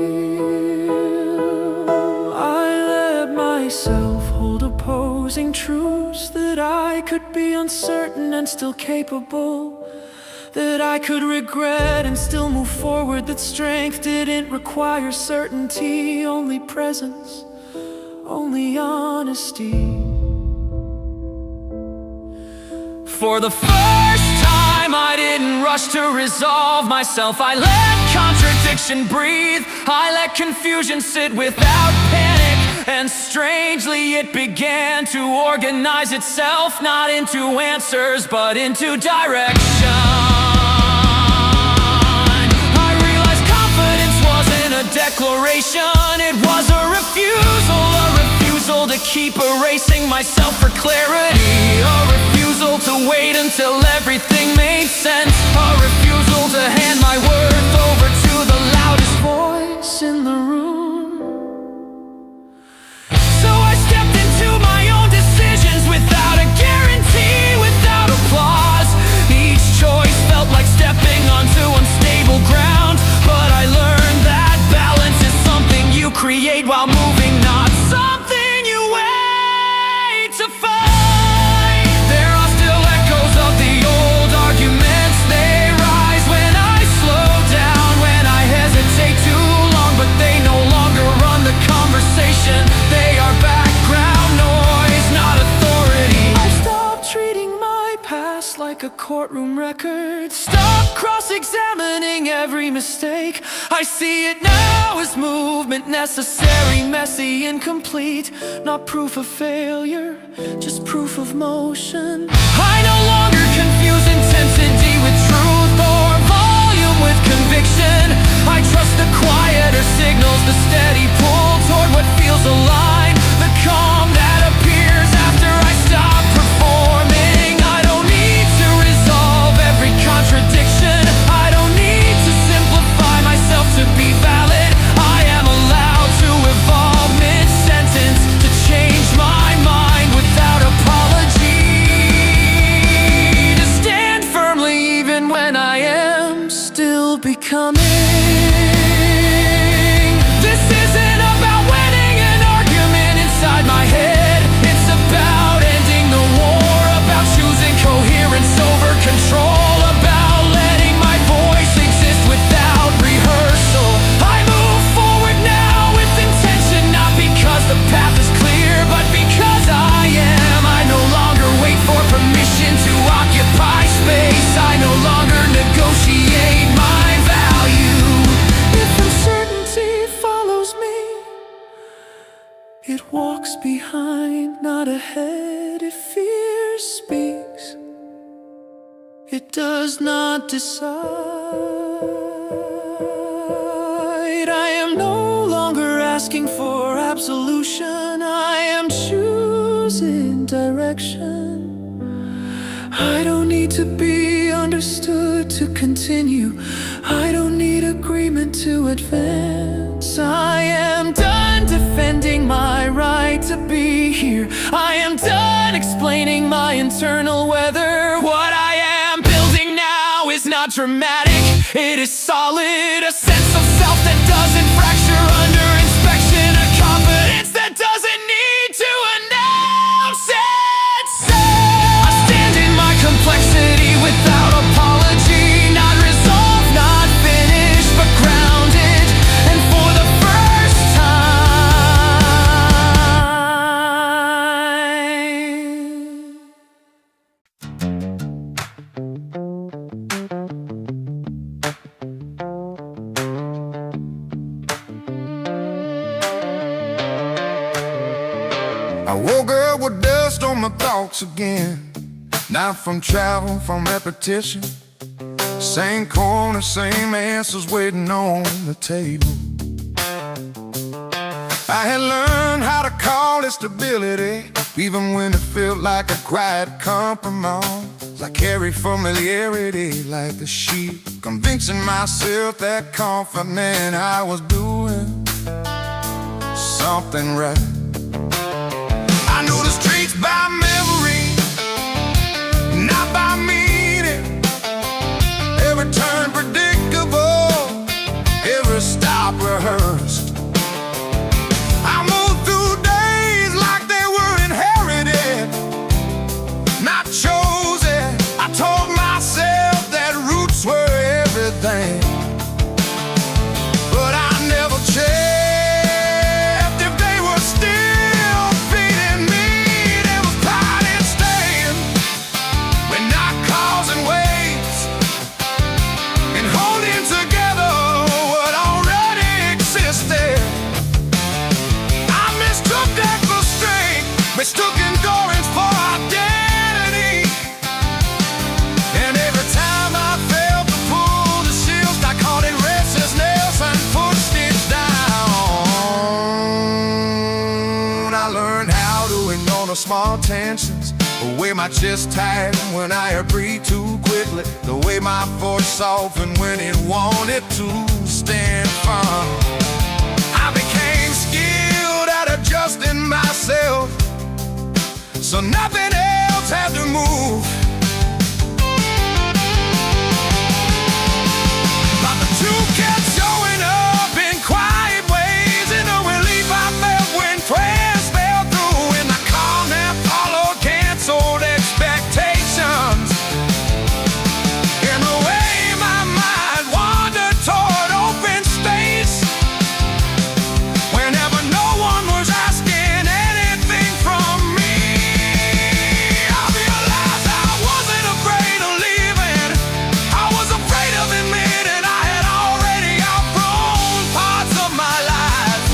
I let myself opposing truths, that I could be uncertain and still capable, that I could regret and still move forward, that strength didn't require certainty, only presence, only honesty. For the first time I didn't rush to resolve myself. I let contradiction breathe, I let confusion sit without panic. And strangely it began to organize itself, not into answers, but into direction. I realized confidence wasn't a declaration, it was a refusal to keep erasing myself for clarity, a refusal to wait until everything made sense, a refusal to hand my worth over to the loudest voice in the room. Without a guarantee, without applause, each choice felt like stepping onto unstable ground. But I learned that balance is something you create while moving, not something you wait to find. There are still echoes of the old arguments, they rise when I slow down, when I hesitate too long, but they no longer run the conversation. They are background noise, not authority. I stopped treating my past like a courtroom record, stop cross-examining every mistake. I see it now as movement, necessary, messy, incomplete, not proof of failure, just proof of motion. I no longer confuse intensity with truth or volume with conviction. I trust the quieter signals, the steady pull toward what feels aligned, the calm that appears after I stop performing. I don't need to resolve every contradiction, I don't need to simplify myself to be valid. I am allowed to evolve mid-sentence, to change even when I am still becoming. This isn't about winning an argument inside my head. It's about ending the war, about choosing coherence over control, about letting my voice exist without rehearsal. I move forward now with intention, not because the path is clear, but because I am. I no longer wait for permission to occupy space. I no longer negotiate my value. If uncertainty follows me, it walks behind, not ahead. If fear speaks, it does not decide. I am no longer asking for absolution. I am choosing direction. I don't need to be understood to continue. I don't need agreement to advance. I am done defending my right to be here. I am done explaining my internal weather. What I am building now is not dramatic, it is solid. A sense of self that doesn't fracture under inspection. A confidence that doesn't need to announce itself. I stand in my complexity without apology. Not resolved, not finished, but grounded. And for the first I woke up with dust on my thoughts again. Not from travel, from repetition. Same corner, same answers waiting on the table. I had learned how to call it stability, even when it felt like a quiet compromise. I carry familiarity like a sheep, convincing myself that confident I was doing something right. I knew the streets by memory, not by meaning. Every turn predictable, every stop rehearsed. I moved through days like they were inherited, not chosen. I told myself that roots were everything, but I never checked if they were still feeding me. There was pride in staying when not causing waves, and holding together what already existed. I mistook that for strength, mistook endurance for identity. And every time I felt the pull, the shields, I caught it restless nails and pushed it down. I learned how to ignore the small tensions, the way my chest tightened when I breathed too quickly, the way my voice softened when it wanted to stand firm. I became skilled at adjusting myself, so nothing else had to move. But the truth kept showing up in quiet ways, in the relief I felt when prayers fell through, in the calm that followed canceled expectations, in the way my mind wandered toward open space whenever no one was asking anything from me. I realized I wasn't afraid of leaving. I was afraid of admitting I had already outgrown parts of my life.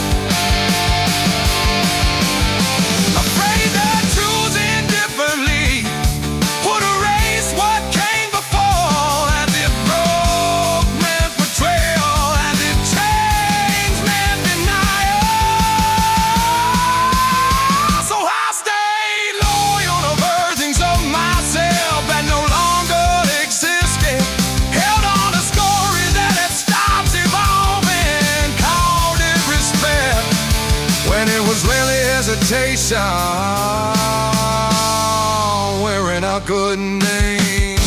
Afraid that choosing differently would erase what came before, as if growth meant betrayal, as if change meant denial. So I stayed loyal to versions of myself that no longer existed, held on to stories that had stopped evolving, called it respect when it was really hesitation, wearing a good name.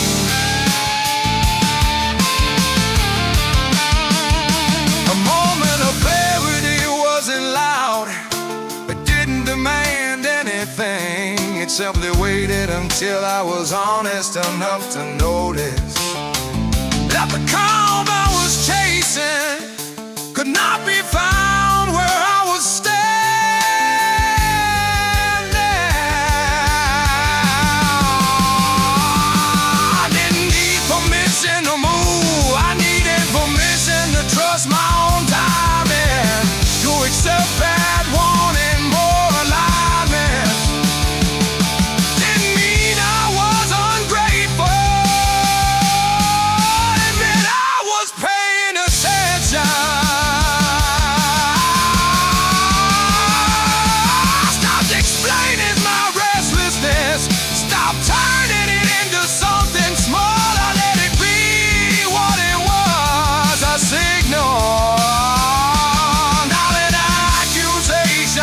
simply waited until I was honest enough to notice that the calm I was chasing could not be found where I was standing. I didn't need permission to move. I needed permission to trust my own timing, to accept bad wanting more alignment. Didn't mean I was ungrateful. It meant I was paying attention. Stopped explaining my restlessness. Stopped turning it into something small. I let it be what it was, a signal. Not an accusation,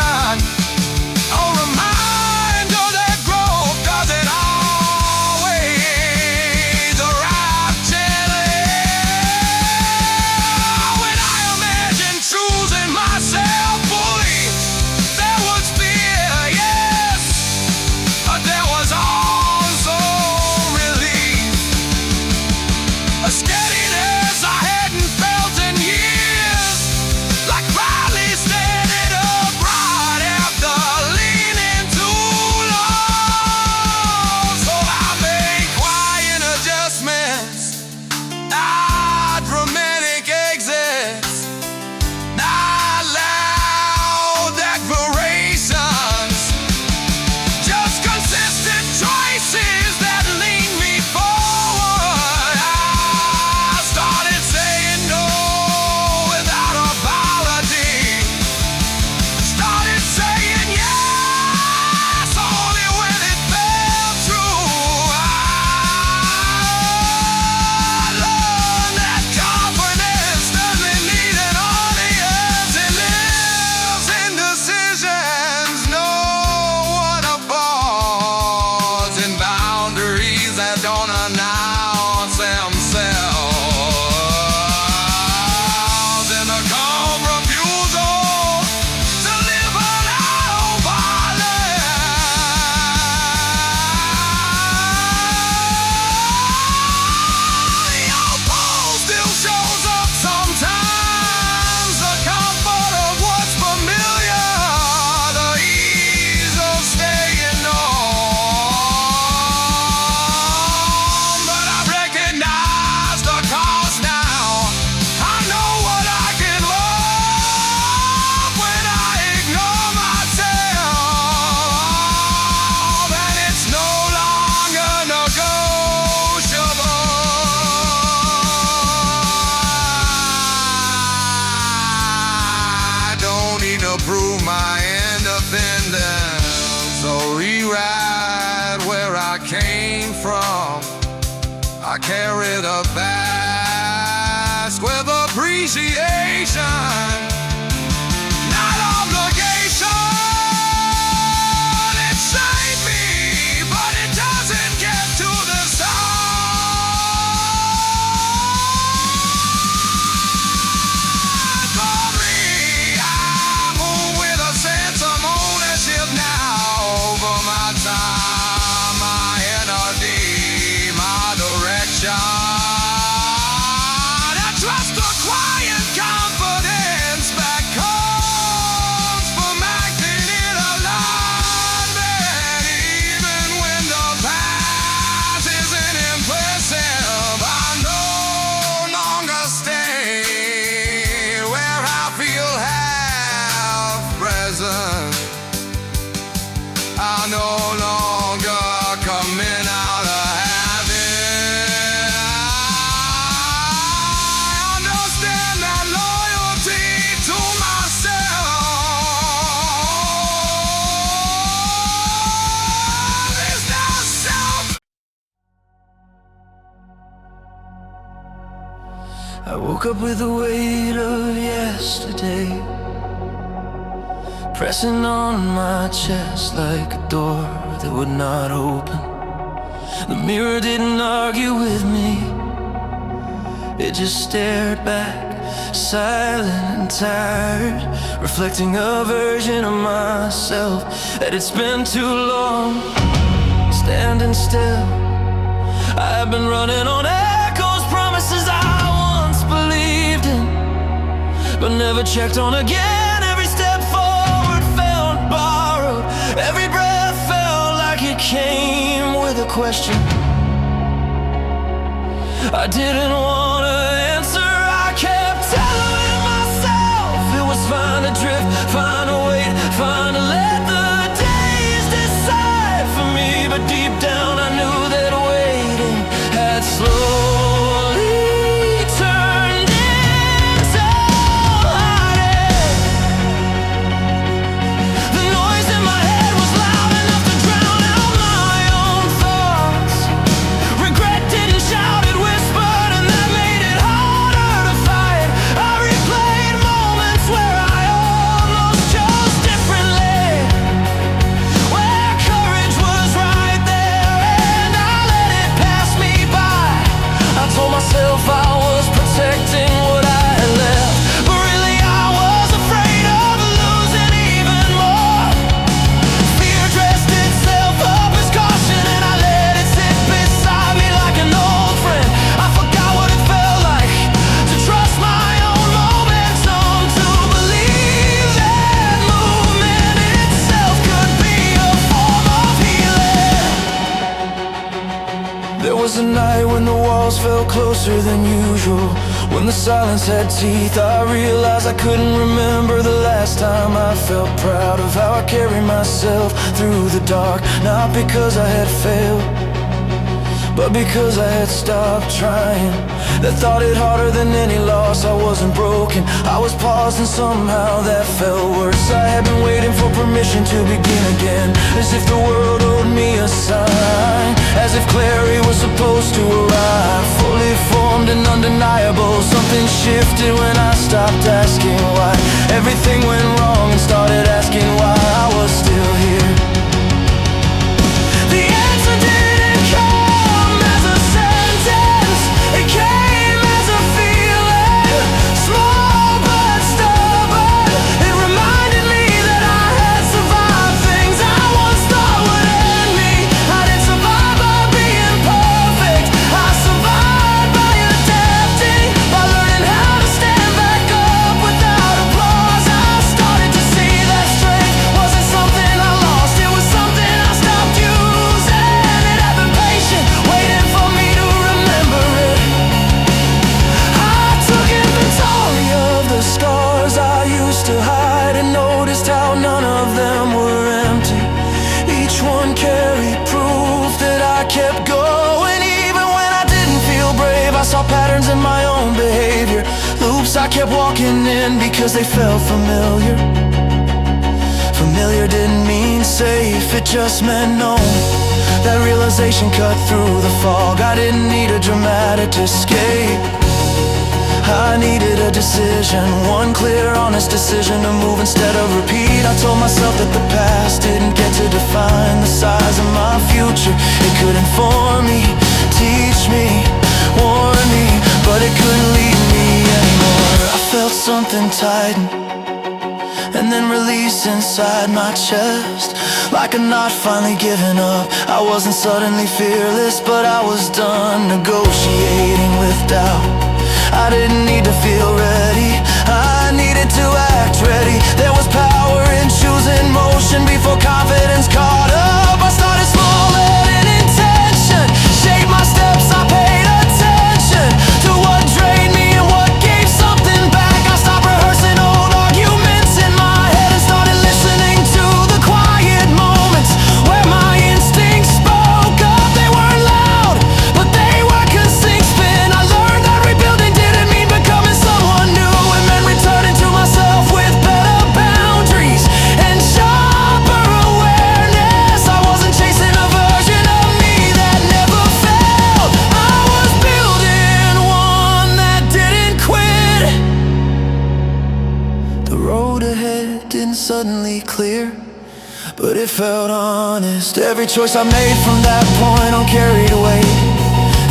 a reminder that growth doesn't always arrive gently. When I imagined choosing myself fully, there was fear, yes, but there was also relief. A steadiness I hadn't felt in years, like finally standing upright after leaning too long. So I made quiet adjustments, not dramatic exits, not loud declarations, just consistent choices that lead me forward. I started saying no without apology. Started saying yes only when it felt true. I learned that confidence doesn't need an audience. It lives in decisions no one applauds, in boundaries that don't announce themselves, in the calm refusal to live on autopilot. The old pole still shows up sometimes, the comfort of what's familiar, the ease of staying on. But I recognize the cost now. I know what I can love when I ignore myself, and it's no longer negotiable. I don't need to prove my independence or rewrite where I came from. I carry the past with appreciation, not obligation. It saved me, but it doesn't get to the side. For me, I move with a sense of ownership now over my time, my energy, my direction. I trust the quiet confidence that comes from acting in alignment. Even when the past isn't impressive, I no longer stay where I feel half present. I no longer come in out of habit. I understand that loyalty to myself is now self. I woke up with the weight of yesterday pressing on my chest like a door that would not open. The mirror didn't argue with me, It just stared back, silent and tired, reflecting a version of myself that had spent too long standing still. I've been running on echoes, promises I once believed in, but never checked on again. Every step forward felt borrowed, every breath felt like it came with a question I didn't want to answer. I kept telling myself it was fine to drift, fine to wait, fine to let the days decide for me. But deep down I knew that waiting had slowly turned into heartache. The noise in my head was loud enough to drown out my own thoughts. Regret didn't shout, it whispered, and that made it harder to fight. I replayed moments where I almost chose differently, where courage was right there and I let it pass me by. I told myself I was protecting what I had left, but really I was afraid of losing even more. Fear dressed itself up as caution and I let it sit beside me like an old friend. I forgot what it felt like to trust my own momentum, to believe that movement itself could be a form of healing. There was a night when the walls felt closer than usual, when the silence had teeth. I realized I couldn't remember the last time I felt proud of how I carried myself through the dark. Not because I had failed, but because I had stopped trying. That thought hit harder than any loss. I wasn't broken, I was paused, and somehow that felt worse. I had been waiting for permission to begin again, as if the world owed me a sign, as if clarity was supposed to arrive. Fully formed and undeniable, something shifted when I stopped asking why. Everything went wrong and started asking why I was still here. The answer didn't come as a sentence, it came as a feeling, small but stubborn. It reminded me that I had survived things I once thought would end me. I didn't survive by being perfect, I survived by adapting, by learning how to stand back up without applause. I started to see that strength wasn't something I lost, it was something I stopped using. It had been patient, waiting for me to remember it. I took inventory of the scars I used to hide, and noticed how none of them were empty. Each one carried proof that I kept going. Even when I didn't feel brave, I saw patterns in my own behavior, loops I kept walking in because they felt familiar. Familiar didn't mean safe, it just meant known. That realization cut through the fog. I didn't need a dramatic escape, I needed a decision, one clear, honest decision to move instead of repeat. I told myself that the past didn't get to define the size of my future. It could inform me, teach me, warn me, but it couldn't lead me anymore. I felt something tighten and then release inside my chest, like a knot finally giving up. I wasn't suddenly fearless, but I was done negotiating with doubt. I didn't need to feel ready, I needed to act ready. There was power in choosing motion before confidence caught up. I started small, letting intention shape my steps. I paid attention to what drained me and what gave something back. I stopped rehearsing old arguments in my head and started listening to the quiet moments where my instincts spoke up. They weren't loud, but they were consistent. I learned that rebuilding didn't mean becoming someone new. It meant returning to myself with better boundaries and sharper awareness. I wasn't chasing a version of me that never failed, I was building one that didn't quit. The road ahead didn't suddenly clear, but it felt honest. Every choice I made from that point on carried weight,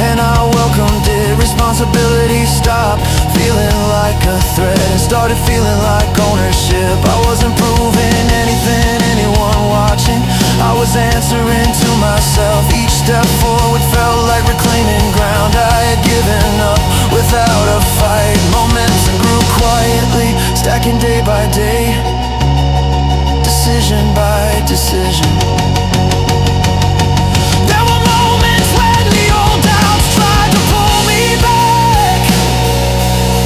and I welcomed it. it. Responsibility stopped feeling like a threat and started feeling like ownership. I wasn't proving anything, anyone watching. I was answering to myself. Each step forward felt like reclaiming ground I had given up without a fight. Momentum grew quietly, stacking day by day, decision by decision. There were moments when the old doubts tried to pull me back,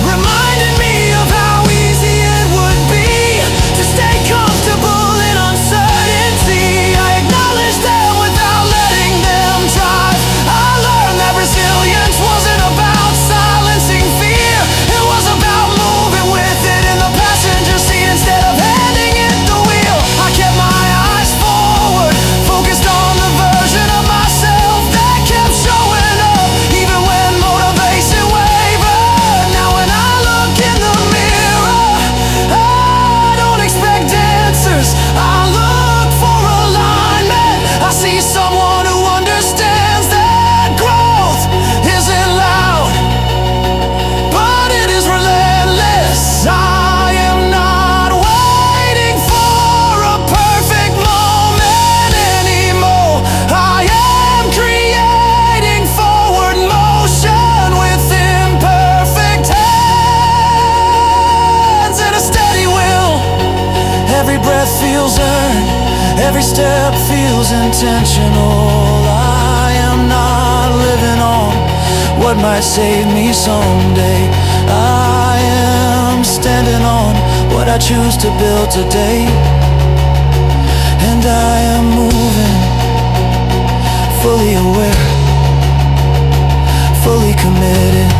reminding me of how easy it would be to stay comfortable in uncertainty. I acknowledged them without letting them drive. I learned that resilience wasn't about silencing fear. It was about moving with it in the passenger seat instead of handing it the wheel. I kept my eyes forward, focused on the version of myself that kept showing up even when motivation wavered. Now when I look in the mirror, I don't expect answers, I look for alignment. I see someone who understands that growth isn't loud, but it is relentless. I am not waiting for a perfect moment anymore. I am creating forward motion with imperfect hands and a steady will. Every breath feels earned, every step feels intentional. I am not living on what might save me someday. I am standing on what I choose to build today. And I am moving, fully aware, fully committed.